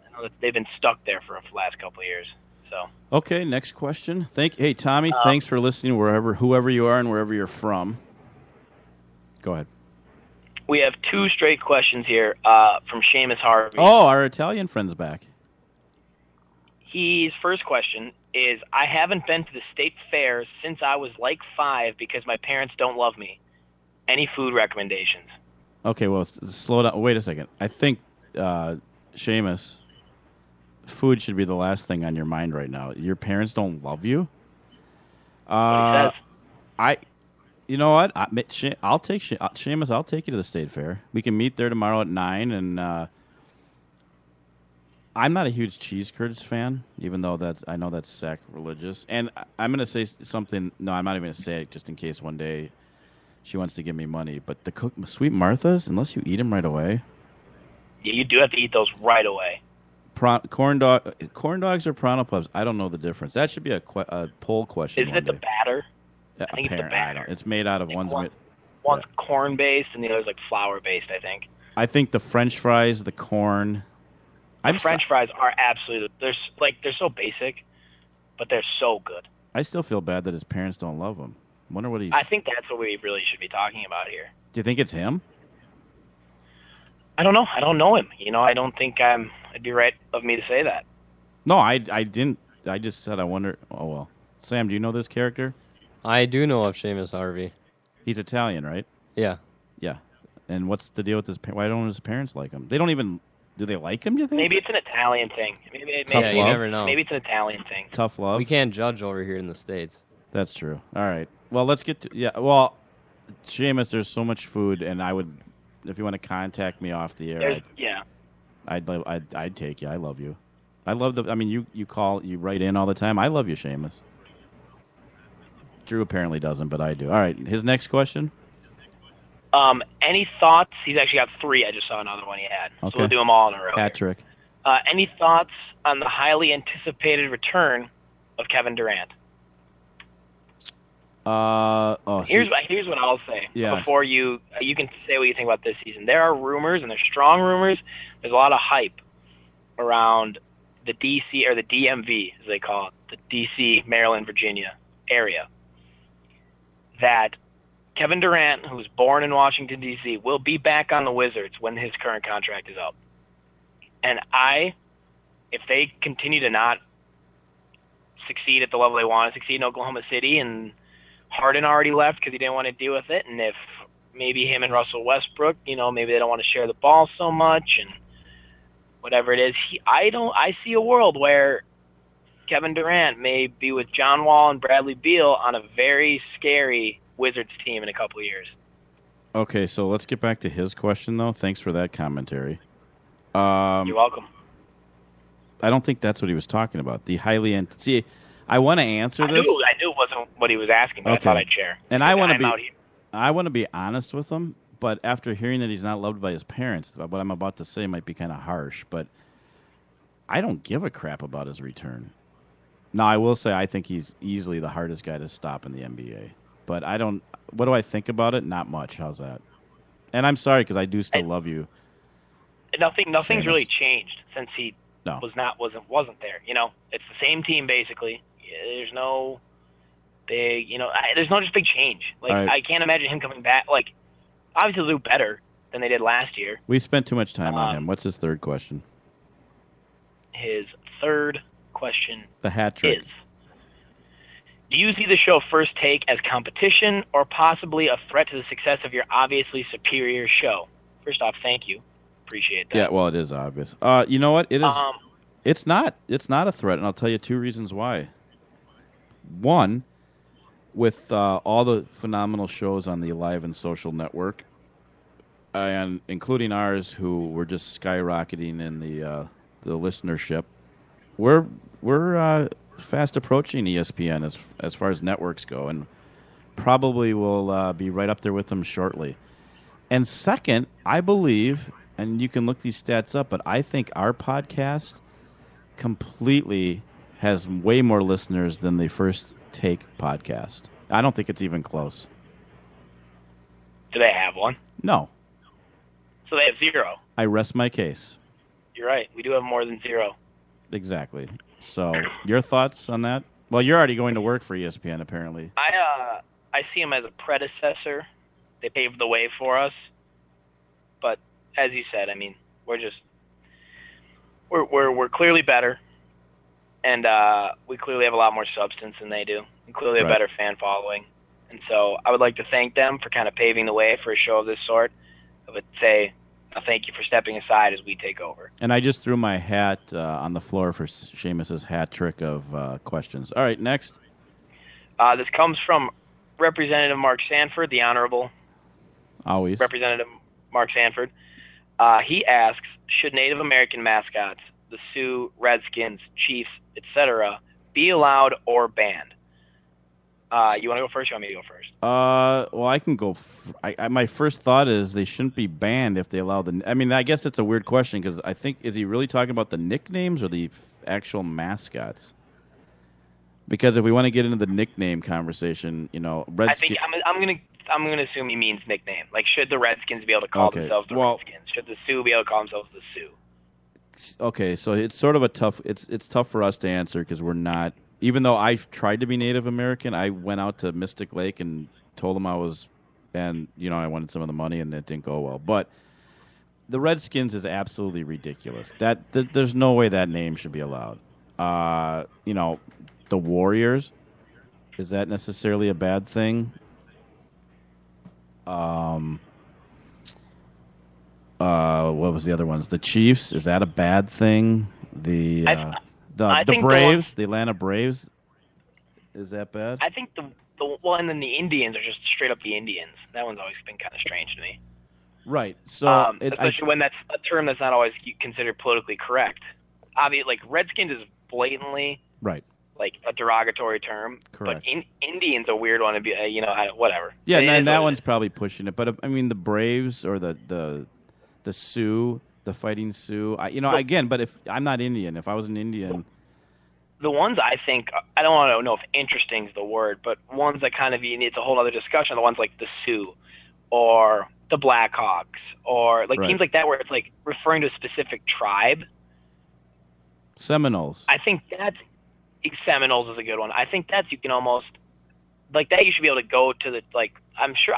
I know that they've been stuck there for the last couple of years. So. Okay, next question. Hey, Tommy, thanks for listening whoever you are and wherever you're from. Go ahead. We have 2 straight questions here from Seamus Harvey. Oh, our Italian friend's back. His first question is, I haven't been to the state fair since I was 5 because my parents don't love me. Any food recommendations? Okay, well, slow down. Wait a second. I think, Seamus, food should be the last thing on your mind right now. Your parents don't love you? What he says. You know what? I'll take Seamus. I'll take you to the state fair. We can meet there tomorrow at 9. And I'm not a huge cheese curds fan, even though I know that's sacrilegious. And I'm going to say something. No, I'm not even going to say it, just in case one day she wants to give me money. But the Sweet Martha's, unless you eat them right away. Yeah, you do have to eat those right away. Corn dogs or Pronto Pups? I don't know the difference. That should be a poll question. Isn't it the batter? I think it's the batter. It's made out of one's corn based and the other's flour based. I think. I think the French fries, the corn. French fries are absolutely. They're so basic, but they're so good. I still feel bad that his parents don't love him. Wonder what he's. I think that's what we really should be talking about here. Do you think it's him? I don't know. I don't know him. I don't think it'd be right of me to say that. No, I didn't. I just said I wonder. Oh, well. Sam, do you know this character? I do know of Seamus Harvey. He's Italian, right? Yeah. Yeah. And what's the deal with his why don't his parents like him? They don't even... Do they like him, do you think? Maybe it's an Italian thing. Yeah, you never know. Maybe it's an Italian thing. Tough love? We can't judge over here in the States. That's true. All right. Well, let's get to... Yeah, well, Seamus, there's so much food, and I would... If you want to contact me off the air, I'd take you. I love you. I love the... I mean, you write in all the time. I love you, Seamus. Drew apparently doesn't, but I do. All right. His next question? Any thoughts? He's actually got 3. I just saw another one he had. Okay. So we'll do them all in a row. Hat trick. Any thoughts on the highly anticipated return of Kevin Durant? Here's what I'll say. Yeah. Before you can say what you think about this season. There are rumors, and there's strong rumors. There's a lot of hype around the DC, or the DMV, as they call it, the DC, Maryland, Virginia area, that Kevin Durant, who was born in Washington, D.C., will be back on the Wizards when his current contract is up. And if they continue to not succeed at the level they want to succeed in Oklahoma City, and Harden already left because he didn't want to deal with it, and if maybe him and Russell Westbrook, maybe they don't want to share the ball so much, and whatever it is, I see a world where Kevin Durant may be with John Wall and Bradley Beal on a very scary Wizards team in a couple of years. Okay, so let's get back to his question, though. Thanks for that commentary. You're welcome. I don't think that's what he was talking about. The highly... See, I want to answer this. I knew it wasn't what he was asking, but Okay. I thought I'd share. And I want to be honest with him, but after hearing that he's not loved by his parents, what I'm about to say might be kind of harsh, but I don't give a crap about his return. Now, I will say I think he's easily the hardest guy to stop in the NBA. But I don't... What do I think about it? Not much. How's that? And I'm sorry, because I do still love you. Nothing's Seamus. really changed since he wasn't there. It's the same team basically. There's no big, there's no just big change. Like Right. I can't imagine him coming back. Like obviously they'll do better than they did last year. We spent too much time on him. What's his third question? His third question The hat trick. is: do you see the show First Take as competition or possibly a threat to the success of your obviously superior show? First off, thank you. Appreciate that. Yeah, well, it is obvious. You know what? It is. It's not. It's not a threat, and I'll tell you 2 reasons why. One, with all the phenomenal shows on the Live and Social Network, and including ours, who were just skyrocketing in the listenership, we're fast approaching ESPN as far as networks go, and probably will be right up there with them shortly. And second, I believe, and you can look these stats up, but I think our podcast completely has way more listeners than the First Take podcast. I don't think it's even close. Do they have one? No. So they have 0. I rest my case. You're right. We do have more than 0. Exactly. So, your thoughts on that? Well, you're already going to work for ESPN, apparently. I see them as a predecessor. They paved the way for us. But as you said, I mean, we're clearly better, and we clearly have a lot more substance than they do. We clearly have Right. better fan following, and so I would like to thank them for kind of paving the way for a show of this sort. I would say thank you for stepping aside as we take over. And I just threw my hat on the floor for Seamus's hat trick of questions. All right, next. This comes from Representative Mark Sanford, the Honorable Always. Representative Mark Sanford. He asks, should Native American mascots, the Sioux, Redskins, Chiefs, etc., be allowed or banned? You want to go first? You want me to go first? Well, I can go. My first thought is they shouldn't be banned if they allow the. I mean, I guess it's a weird question because I think is he really talking about the nicknames or the actual mascots? Because if we want to get into the nickname conversation, I think I'm gonna assume he means nickname. Like, should the Redskins be able to call themselves the Redskins? Should the Sioux be able to call themselves the Sioux? Okay, so it's sort of a tough. It's tough for us to answer because we're not. Even though I've tried to be Native American, I went out to Mystic Lake and told them I was, and I wanted some of the money, and it didn't go well. But the Redskins is absolutely ridiculous. There's no way that name should be allowed. The Warriors, is that necessarily a bad thing? What was the other ones? The Chiefs, is that a bad thing? The Braves, the Atlanta Braves, is that bad? I think and then the Indians are just straight up the Indians. That one's always been kind of strange to me. Right. So especially when that's a term that's not always considered politically correct. Obviously, like Redskins is blatantly right, like a derogatory term. Correct. But Indians a weird one to be. Whatever. Yeah, and that one's probably pushing it. But I mean, the Braves or the Sioux, the Fighting Sioux. Again, but if I'm not Indian, if I was an Indian. The ones I think, I don't want to know if interesting is the word, but ones that kind of, it's a whole other discussion, the ones like the Sioux or the Blackhawks or like teams like that where it's like referring to a specific tribe. Seminoles. I think Seminoles is a good one. I think you can almost, like that you should be able to go to the, like, I'm sure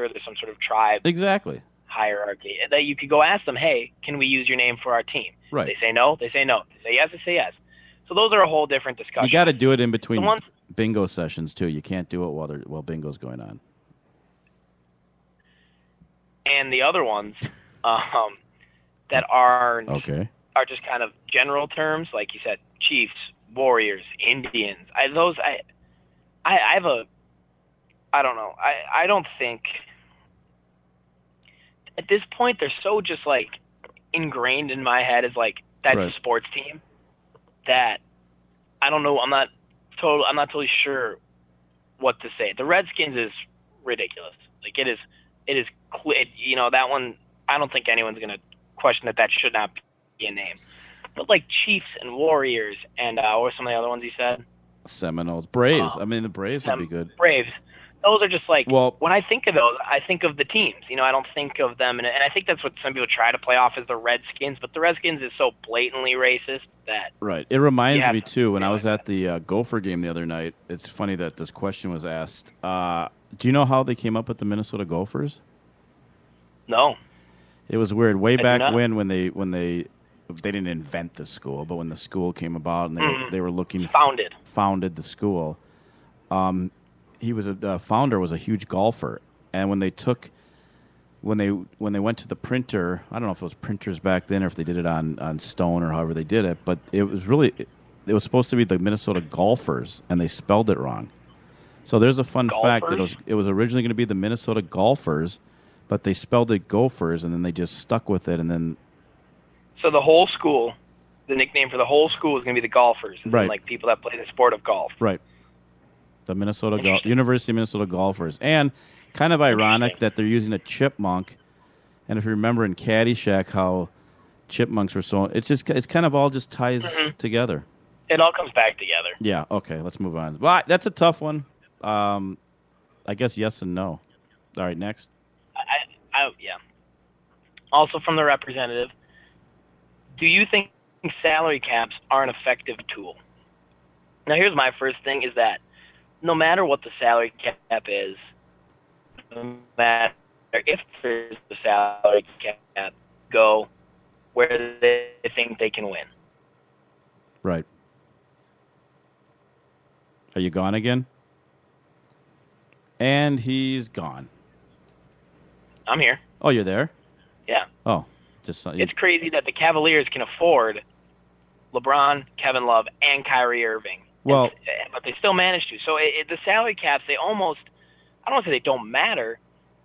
there's some sort of tribe. Exactly. Hierarchy that you could go ask them, hey, can we use your name for our team? Right. They say no. They say no. They say yes. They say yes. So those are a whole different discussion. You got to do it in between bingo sessions too. You can't do it while bingo's going on. And the other ones that are just kind of general terms, like you said, Chiefs, Warriors, Indians. I don't know. I don't think at this point they're so just like ingrained in my head as like that's a sports team. That I don't know. I'm not totally sure what to say. The Redskins is ridiculous. Like it is. That one. I don't think anyone's gonna question that should not be a name. But like Chiefs and Warriors and what were some of the other ones you said? Seminoles, Braves. The Braves would be good. Braves. Those are just like, well, when I think of those, I think of the teams. I don't think of them, and I think that's what some people try to play off as the Redskins, but the Redskins is so blatantly racist that... Right. It reminds me, too, when I was at the Gopher game the other night, it's funny that this question was asked. Do you know how they came up with the Minnesota Gophers? No. It was weird. Way back when they didn't invent the school, but when the school came about and they were looking... Founded the school. The founder was a huge golfer, and when they went to the printer, I don't know if it was printers back then or if they did it on stone or however they did it, but it was supposed to be the Minnesota Golfers, and they spelled it wrong. So there's a fun fact that it was originally going to be the Minnesota Golfers, but they spelled it Gophers, and then they just stuck with it, and then. So the whole school, the nickname for the whole school is going to be the Golfers, right? Like people that play the sport of golf, right? The University of Minnesota Golfers. And kind of ironic that they're using a chipmunk. And if you remember in Caddyshack how chipmunks were so... It's kind of all just ties together. It all comes back together. Yeah, okay, let's move on. Well, that's a tough one. I guess yes and no. All right, next. Yeah. Also from the representative, do you think salary caps are an effective tool? Now, here's my first thing is that no matter what the salary cap is, no matter if there's the salary cap, go where they think they can win. Right. Are you gone again? And he's gone. I'm here. Oh, you're there? Yeah. Oh, it's crazy that the Cavaliers can afford LeBron, Kevin Love, and Kyrie Irving. Well, but they still manage to. So the salary caps, I don't want to say they don't matter,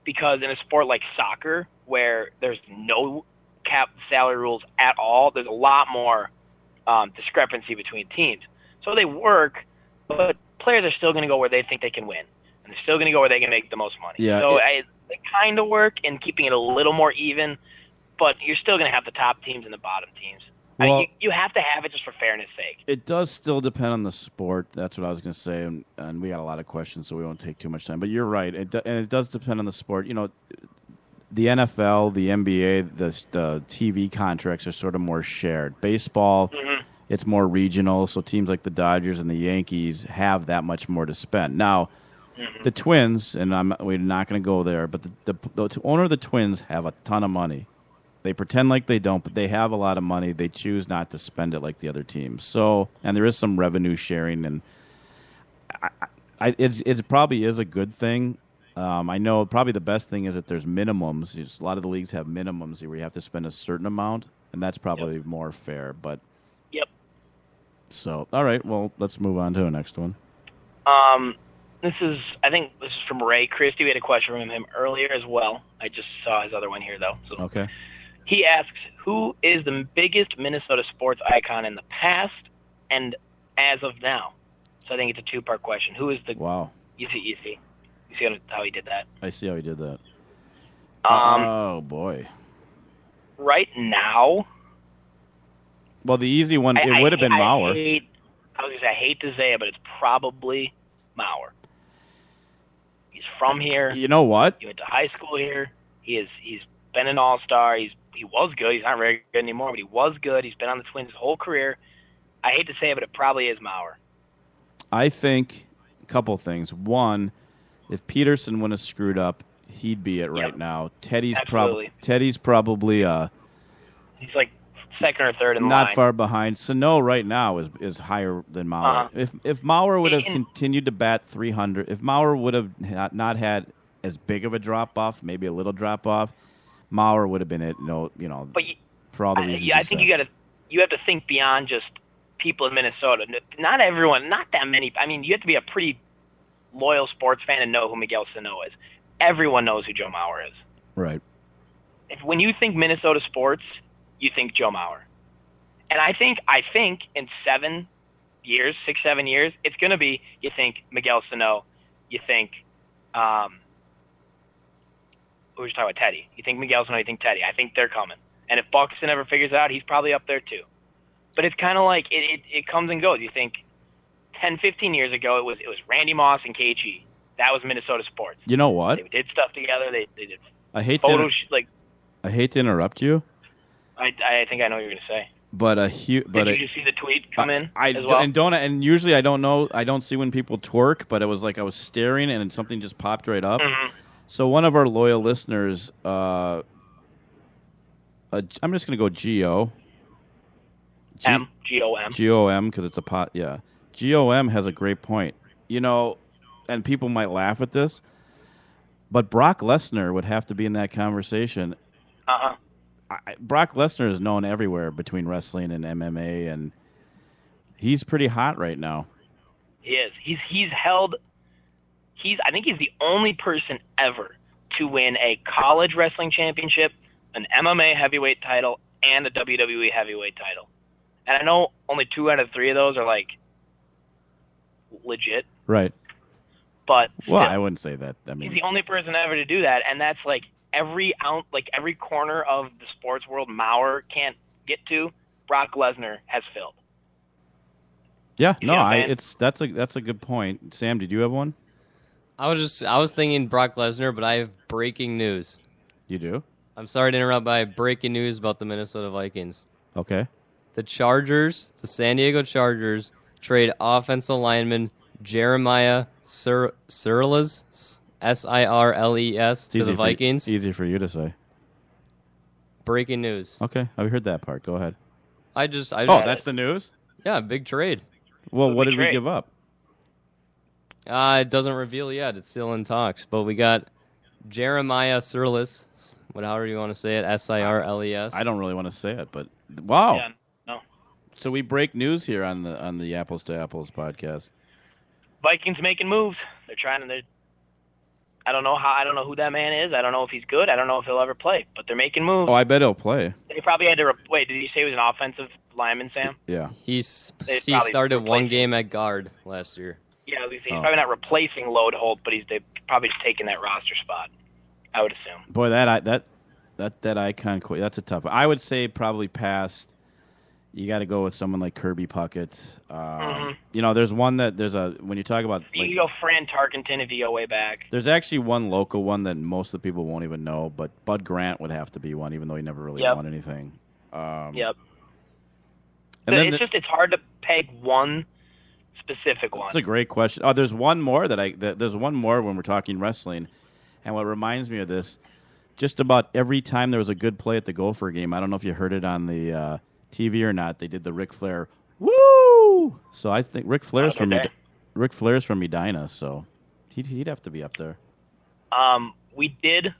because in a sport like soccer, where there's no cap salary rules at all, there's a lot more discrepancy between teams. So they work, but players are still going to go where they think they can win, and they're still going to go where they can make the most money. Yeah, so they kind of work in keeping it a little more even, but you're still going to have the top teams and the bottom teams. Well, you have to have it just for fairness' sake. It does still depend on the sport. That's what I was going to say, and we got a lot of questions, so we won't take too much time. But you're right, and it does depend on the sport. The NFL, the NBA, the TV contracts are sort of more shared. Baseball, it's more regional, so teams like the Dodgers and the Yankees have that much more to spend. Now, the Twins, and we're not going to go there, but the owner of the Twins have a ton of money. They pretend like they don't, but they have a lot of money. They choose not to spend it like the other teams. So, and there is some revenue sharing, and it probably is a good thing. I know probably the best thing is that there's minimums. A lot of the leagues have minimums where you have to spend a certain amount, and that's probably more fair. But so, all right, well, let's move on to the next one. I think this is from Ray Christie. We had a question from him earlier as well. I just saw his other one here, though. So okay. He asks, who is the biggest Minnesota sports icon in the past and as of now? So I think it's a two-part question. Who is the... Wow. You see how he did that? I see how he did that. Oh, boy. Right now... Well, the easy one, it would have been Mauer. I hate to say it, but it's probably Mauer. He's from here. You know what? He went to high school here. He's been an all-star. He was good. He's not very good anymore, but he was good. He's been on the Twins his whole career. I hate to say it, but it probably is Mauer. I think a couple things. One, if Peterson wouldn't have screwed up, he'd be it right now. Teddy's probably he's like second or third in not line. far behind. Sano right now is higher than Mauer. If Mauer would have continued to bat 300, if Mauer would have not had as big of a drop off, maybe a little drop off, Mauer would have been it. But for all the reasons. I think you have to think beyond just people in Minnesota. Not everyone, not that many. I mean, you have to be a pretty loyal sports fan and know who Miguel Sano is. Everyone knows who Joe Mauer is. Right. When you think Minnesota sports, you think Joe Mauer. And I think in 6-7 years, it's going to be, you think Miguel Sano, you think, we were just talking about Teddy. You think Miguel Sano, you think Teddy. I think they're coming. And if Buxton ever figures it out, he's probably up there too. But it's kind of like, it comes and goes. You think 10, 15 years ago, it was Randy Moss and KG. That was Minnesota sports. You know what? They did stuff together. They did photos. I hate to interrupt you. I think I know what you're going to say. But did you see the tweet come in as well? And usually I don't see when people twerk, but it was like I was staring and something just popped right up. Mm-hmm. So one of our loyal listeners, I'm just going to go G-O. G-O-M. G-O-M, because it's a pot, yeah. G-O-M has a great point. And people might laugh at this, but Brock Lesnar would have to be in that conversation. Uh-huh. Brock Lesnar is known everywhere between wrestling and MMA, and he's pretty hot right now. He is. I think he's the only person ever to win a college wrestling championship, an MMA heavyweight title, and a WWE heavyweight title. And I know only 2 out of 3 of those are like legit. Right. But well, I wouldn't say that. I mean, he's the only person ever to do that, and that's like every corner of the sports world Mauer can't get to, Brock Lesnar has filled. Yeah, that's a good point. Sam, did you have one? I was thinking Brock Lesnar, but I have breaking news. You do? I'm sorry to interrupt, but I have breaking news about the Minnesota Vikings. Okay. The San Diego Chargers, trade offensive lineman Jeremiah Sirles, Sirles, to the Vikings. Easy for you to say. Breaking news. Okay, I heard that part. Go ahead. That's the news? Yeah, big trade. Well, what did we give up? It doesn't reveal yet. It's still in talks. But we got Jeremiah Sirles. However you want to say it, Sirles. I don't really want to say it, but wow. Yeah, no. So we break news here on the Apples to Apples podcast. Vikings making moves. They're trying to. I don't know who that man is. I don't know if he's good. I don't know if he'll ever play. But they're making moves. Oh, I bet he'll play. They probably had to wait. Did you say he was an offensive lineman, Sam? Yeah. He started one game at guard last year. Yeah, he's probably not replacing Load Holt, but they've probably just taken that roster spot, I would assume. Boy, that icon, that's a tough one. I would say probably past. You got to go with someone like Kirby Puckett. There's one when you talk about. You can go Fran Tarkenton if you go way back. There's actually one local one that most of the people won't even know, but Bud Grant would have to be one, even though he never really won anything. Yep. And it's hard to peg one specific one. That's a great question. There's one more there's one more when we're talking wrestling, and what reminds me of this. just about every time there was a good play at the Gopher game, I don't know if you heard it on the TV or not, they did the Ric Flair, woo! So I think Ric Flair's from Medina, so he'd have to be up there. We did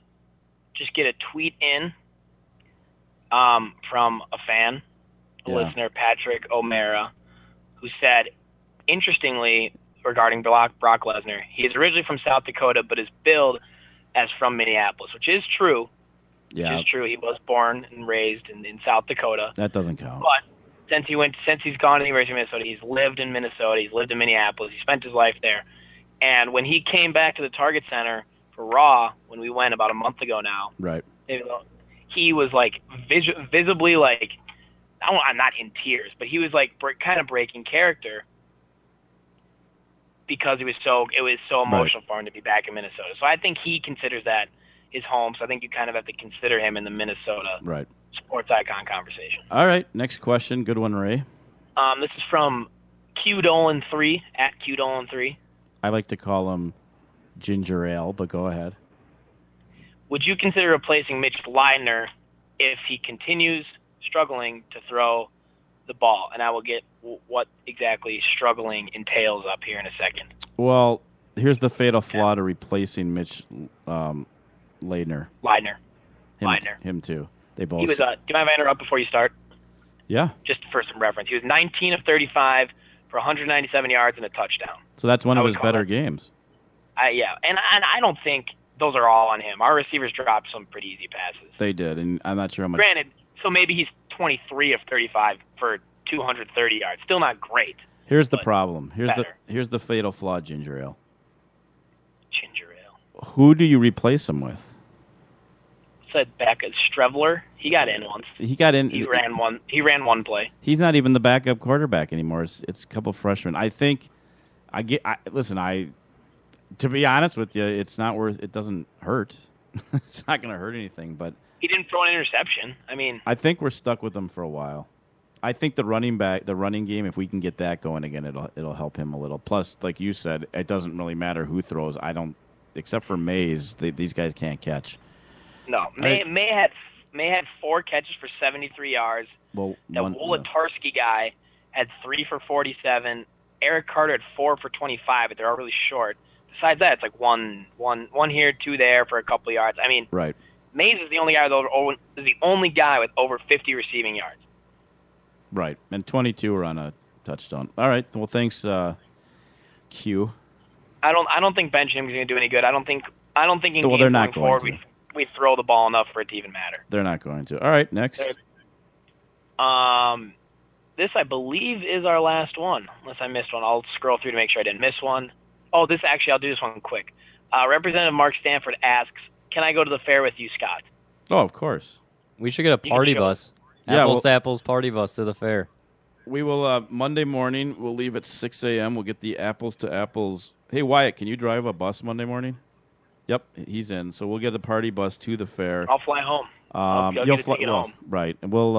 just get a tweet in from a fan, a listener, Patrick O'Mara, who said, interestingly, regarding Brock Lesnar, he is originally from South Dakota, but is billed as from Minneapolis, which is true. Yeah. Which is true. He was born and raised in South Dakota. That doesn't count. But since he's gone to the University of Minnesota, he's lived in Minnesota, he's lived in Minneapolis, he spent his life there. And when he came back to the Target Center for Raw, when we went about a month ago now, right, he was like visibly like, I'm not in tears, but he was like kind of breaking character because it was so emotional for him to be back in Minnesota. So I think he considers that his home. So I think you kind of have to consider him in the Minnesota sports icon conversation. All right, next question. Good one, Ray. This is from QDolan3 at QDolan3. I like to call him Ginger Ale, but go ahead. Would you consider replacing Mitch Leidner if he continues struggling to throw the ball? And I will get what exactly struggling entails up here in a second. Well, here's the fatal flaw to replacing Mitch Leidner. Him too. They both. He was. Do you mind if I interrupt before you start? Yeah. Just for some reference, he was 19 of 35 for 197 yards and a touchdown. So that's one of his better games. Yeah, and I don't think those are all on him. Our receivers dropped some pretty easy passes. They did, and I'm not sure how much. Granted, so maybe he's 23 of 35 for 230 yards. Still not great. Here's the problem. Here's the fatal flaw, Ginger Ale. Ginger Ale. Who do you replace him with? Said back at Strevler. He got in once. He got in. He ran one play. He's not even the backup quarterback anymore. It's a couple freshmen. I think. To be honest with you, it's not worth. It doesn't hurt. It's not going to hurt anything. But he didn't throw an interception. I mean, I think we're stuck with him for a while. I think the running game, if we can get that going again, it'll help him a little. Plus, like you said, it doesn't really matter who throws. Except for Mays, these guys can't catch. No, May had 4 catches for 73 yards. Well, that Wolodarski guy had 3 for 47. Eric Carter had 4 for 25, but they're all really short. Besides that, it's like one here, 2 there for a couple of yards. I mean, right. Mays is the only guy with over 50 receiving yards. Right, and 22 are on a touchdown. All right, well, thanks, Q. I don't think benching him is going to do any good. I don't think in they're not going forward to. we throw the ball enough for it to even matter. They're not going to. All right, next. This, I believe, is our last one, unless I missed one. I'll scroll through to make sure I didn't miss one. Oh, I'll do this one quick. Representative Mark Stanford asks, can I go to the fair with you, Scott? Oh, of course. We should get a party bus. Apples to Apples party bus to the fair. We will, Monday morning, we'll leave at 6 a.m. We'll get the Apples to Apples. Hey, Wyatt, can you drive a bus Monday morning? Yep, he's in. So we'll get a party bus to the fair. I'll fly home. You'll fly home. Right. We'll,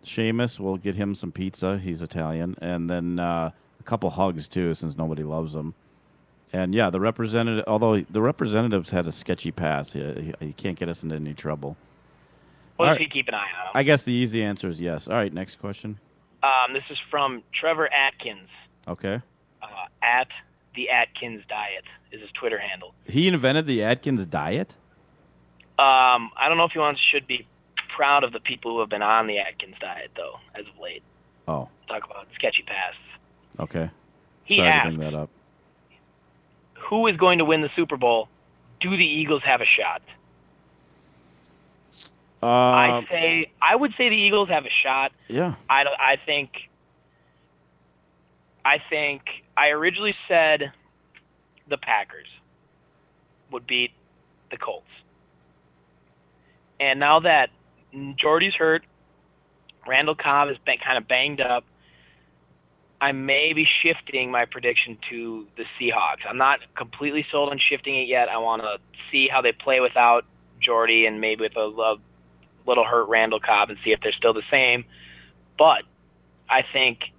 Seamus, we'll get him some pizza. He's Italian. And then a couple hugs, too, since nobody loves him. And, yeah, although the representatives had a sketchy pass, he can't get us into any trouble. Well, if you keep an eye on him. I guess the easy answer is yes. All right, next question. This is from Trevor Atkins. Okay. At the Atkins Diet is his Twitter handle. He invented the Atkins Diet? I don't know if he should be proud of the people who have been on the Atkins Diet, though, as of late. Oh. Talk about sketchy pasts. Okay. Sorry to bring that up. Who is going to win the Super Bowl? Do the Eagles have a shot? I would say the Eagles have a shot. Yeah. I think I originally said the Packers would beat the Colts. And now that Jordy's hurt, Randall Cobb has been kind of banged up, I may be shifting my prediction to the Seahawks. I'm not completely sold on shifting it yet. I want to see how they play without Jordy and maybe with a little hurt Randall Cobb and see if they're still the same. But I think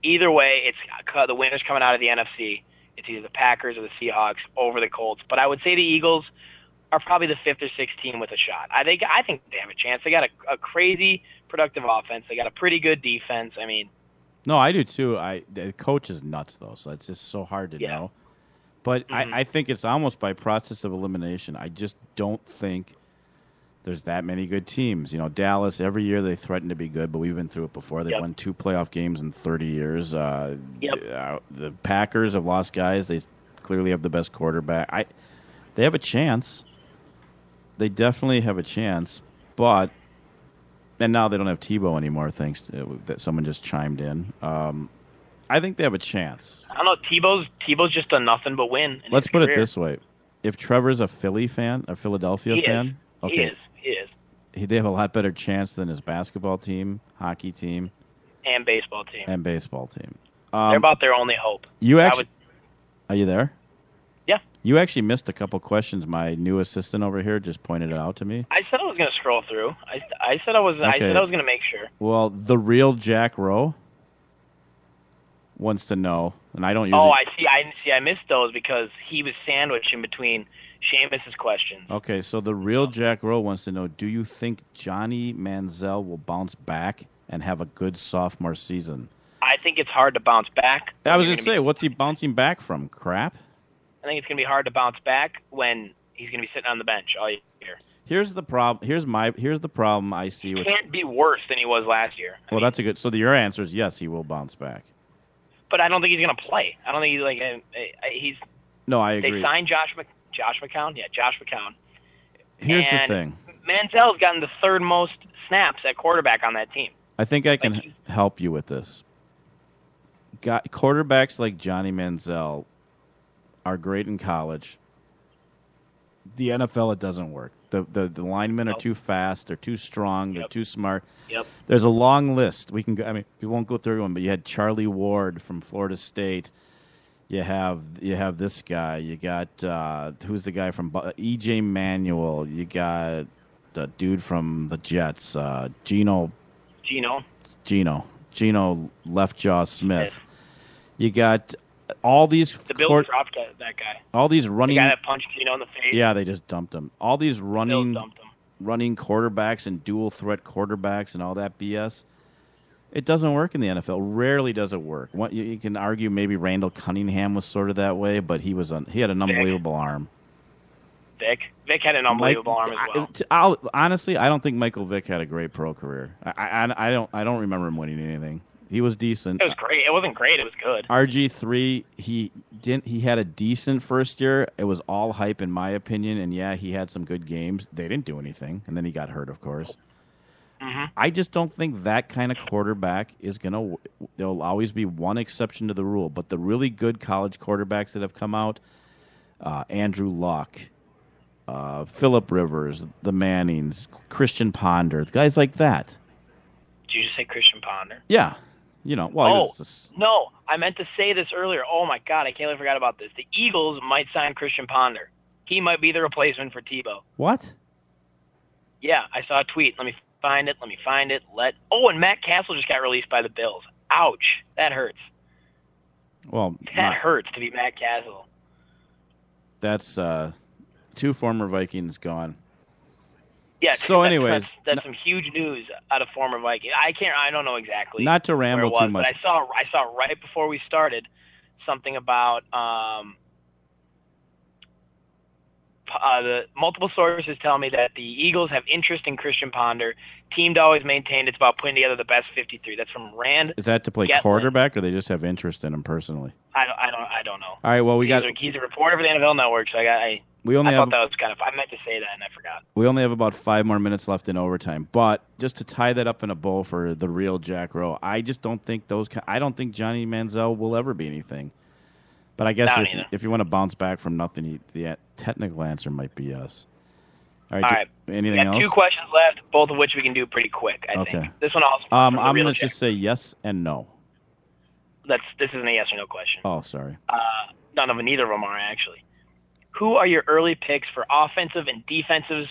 either way, it's the winners coming out of the NFC. It's either the Packers or the Seahawks over the Colts. But I would say the Eagles are probably the 5th or 6th team with a shot. I think they have a chance. They got a crazy productive offense. They got a pretty good defense. I mean, No, I do too. The coach is nuts though, so it's just so hard to know. But I think it's almost by process of elimination. I just don't think there's that many good teams. You know, Dallas, every year they threaten to be good, but we've been through it before. They've won 2 playoff games in 30 years. The Packers have lost guys. They clearly have the best quarterback. They have a chance. They definitely have a chance, but and now they don't have Tebow anymore, thanks to that someone just chimed in. I think they have a chance. I don't know. Tebow's just done nothing but win. Let's put it this way: if Trevor's a Philly fan, a Philadelphia fan, he is. They have a lot better chance than his basketball team, hockey team, and baseball team. They're about their only hope. Are you there? Yeah. You actually missed a couple questions. My new assistant over here just pointed it out to me. I said I was going to scroll through. I said I was going to make sure. Well, the real Jack Rowe wants to know, and I don't usually... Oh, I see. I missed those because he was sandwiched in between Seamus's questions. Okay, so the real Jack Rowe wants to know, do you think Johnny Manziel will bounce back and have a good sophomore season? I think it's hard to bounce back. I was going to say, what's he bouncing back from? Crap? I think it's going to be hard to bounce back when he's going to be sitting on the bench all year. Here's the problem. Here's the problem I see. He can't be worse than he was last year. That's a good. So your answer is yes, he will bounce back. But I don't think he's going to play. I don't think he's No, I agree. They signed Josh McCown. Yeah, Josh McCown. Here's the thing. Manziel's gotten the 3rd most snaps at quarterback on that team. I think I can help you with this. Quarterbacks like Johnny Manziel are great in college. The NFL, it doesn't work. The linemen are too fast. They're too strong. They're too smart. Yep. There's a long list. We can go. I mean, we won't go through everyone, but you had Charlie Ward from Florida State. You have this guy. You got who's the guy from E.J. Manuel. You got the dude from the Jets, Geno Leftjaw Smith. You got all these. The Bills dropped that guy. All these running. The guy that punched Geno in the face. Yeah, they just dumped him. All these running quarterbacks and dual threat quarterbacks and all that BS. It doesn't work in the NFL. Rarely does it work. You can argue maybe Randall Cunningham was sort of that way, but he had an unbelievable arm. Vic had an unbelievable arm as well. Honestly, I don't think Michael Vick had a great pro career. I don't remember him winning anything. He was decent. It was great. It wasn't great. It was good. RG3, he had a decent first year. It was all hype in my opinion, and yeah, he had some good games. They didn't do anything, and then he got hurt, of course. Mm-hmm. I just don't think that kind of quarterback is going to – there'll always be one exception to the rule. But the really good college quarterbacks that have come out, Andrew Luck, Phillip Rivers, the Mannings, Christian Ponder, guys like that. Did you just say Christian Ponder? Yeah. You know, well, no, I meant to say this earlier. Oh, my God, I can't believe I forgot about this. The Eagles might sign Christian Ponder. He might be the replacement for Tebow. What? Yeah, I saw a tweet. Let me find it. And Matt Castle just got released by the Bills. Ouch. That hurts. Well, that hurts to be Matt Castle. That's 2 former Vikings gone. Yeah. So, anyways, that's some huge news out of former Viking. I don't know exactly. Not to ramble too much. But I saw right before we started something about the multiple sources tell me that the Eagles have interest in Christian Ponder. Team to always maintained it's about putting together the best 53. That's from Rand. Is that to play quarterback, or they just have interest in him personally? I don't know. All right. Well, he's a reporter for the NFL Network, so I thought that was kind of. I meant to say that and I forgot. We only have about 5 more minutes left in overtime, but just to tie that up in a bow for the real Jack Rowe, I just don't think I don't think Johnny Manziel will ever be anything. But I guess if you want to bounce back from nothing, the technical answer might be yes. All right. Anything else? 2 questions left, both of which we can do pretty quick, I think. This one also. I'm going to just say yes and no. This isn't a yes or no question. Oh, sorry. Neither of them are, actually. Who are your early picks for offensive and defensive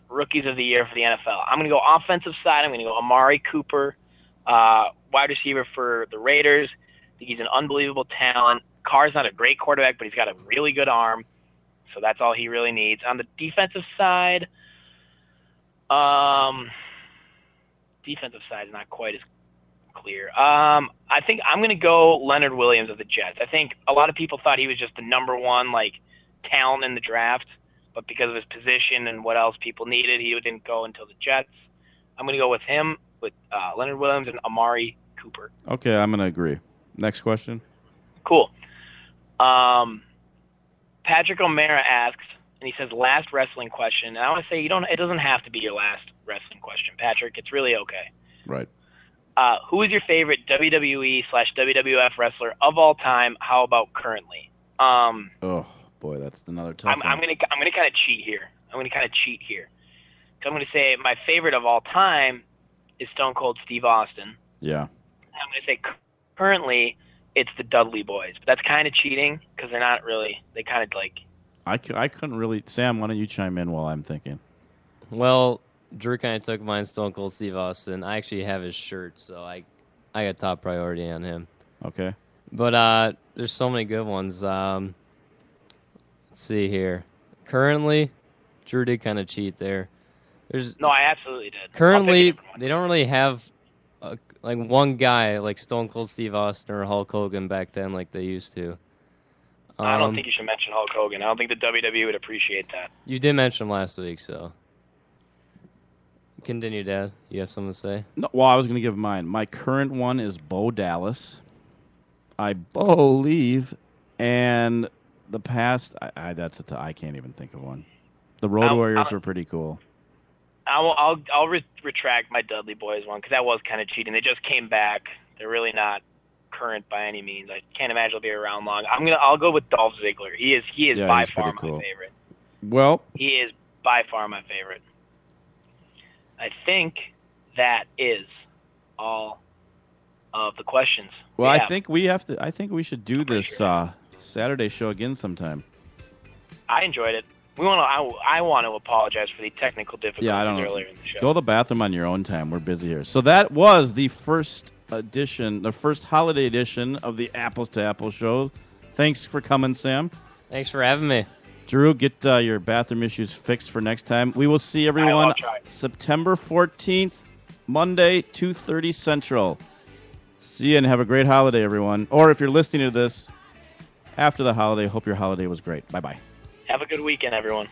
rookies of the year for the NFL? I'm going to go offensive side. I'm going to go Amari Cooper, wide receiver for the Raiders. I think he's an unbelievable talent. Carr's not a great quarterback, but he's got a really good arm. So that's all he really needs. On the defensive side, defensive side is not quite as clear. I think I'm going to go Leonard Williams of the Jets. I think a lot of people thought he was just the number one talent in the draft, but because of his position and what else people needed, he didn't go until the Jets. I'm going to go with him, with Leonard Williams and Amari Cooper. Okay, I'm going to agree. Next question. Cool. Patrick O'Mara asks, and he says, last wrestling question. And I want to say it doesn't have to be your last wrestling question, Patrick. It's really okay. Right. Who is your favorite WWE/WWF wrestler of all time? How about currently? Oh boy, that's another tough one. I'm gonna kind of cheat here. So I'm gonna say my favorite of all time is Stone Cold Steve Austin. Yeah. I'm gonna say currently it's the Dudley Boys, but that's kind of cheating because they're not really. They kind of I couldn't really. Sam, why don't you chime in while I'm thinking? Well, Drew kind of took mine, Stone Cold Steve Austin. I actually have his shirt, so I got top priority on him. Okay. But there's so many good ones. Let's see here. Currently, Drew did kind of cheat there. No, I absolutely did. Currently, they don't really have one guy like Stone Cold Steve Austin or Hulk Hogan back then like they used to. I don't think you should mention Hulk Hogan. I don't think the WWE would appreciate that. You did mention him last week, so. Continue, Dad. You have something to say? No, well, I was going to give mine. My current one is Bo Dallas, I believe, and the past. I can't even think of one. The Road Warriors were pretty cool. I'll retract my Dudley Boys one because that was kind of cheating. They just came back. They're really not current by any means. I can't imagine they'll be around long. I'll go with Dolph Ziggler. He is by far my favorite. Well, he is by far my favorite. I think that is all of the questions. Well, I think we should do this Saturday show again sometime. I enjoyed it. I want to apologize for the technical difficulties earlier in the show. Go to the bathroom on your own time. We're busy here. So that was the first edition, the first holiday edition of the Apples to Apples show. Thanks for coming, Sam. Thanks for having me. Drew, get your bathroom issues fixed for next time. We will see everyone September 14th, Monday, 2:30 Central. See you and have a great holiday, everyone. Or if you're listening to this after the holiday, hope your holiday was great. Bye-bye. Have a good weekend, everyone.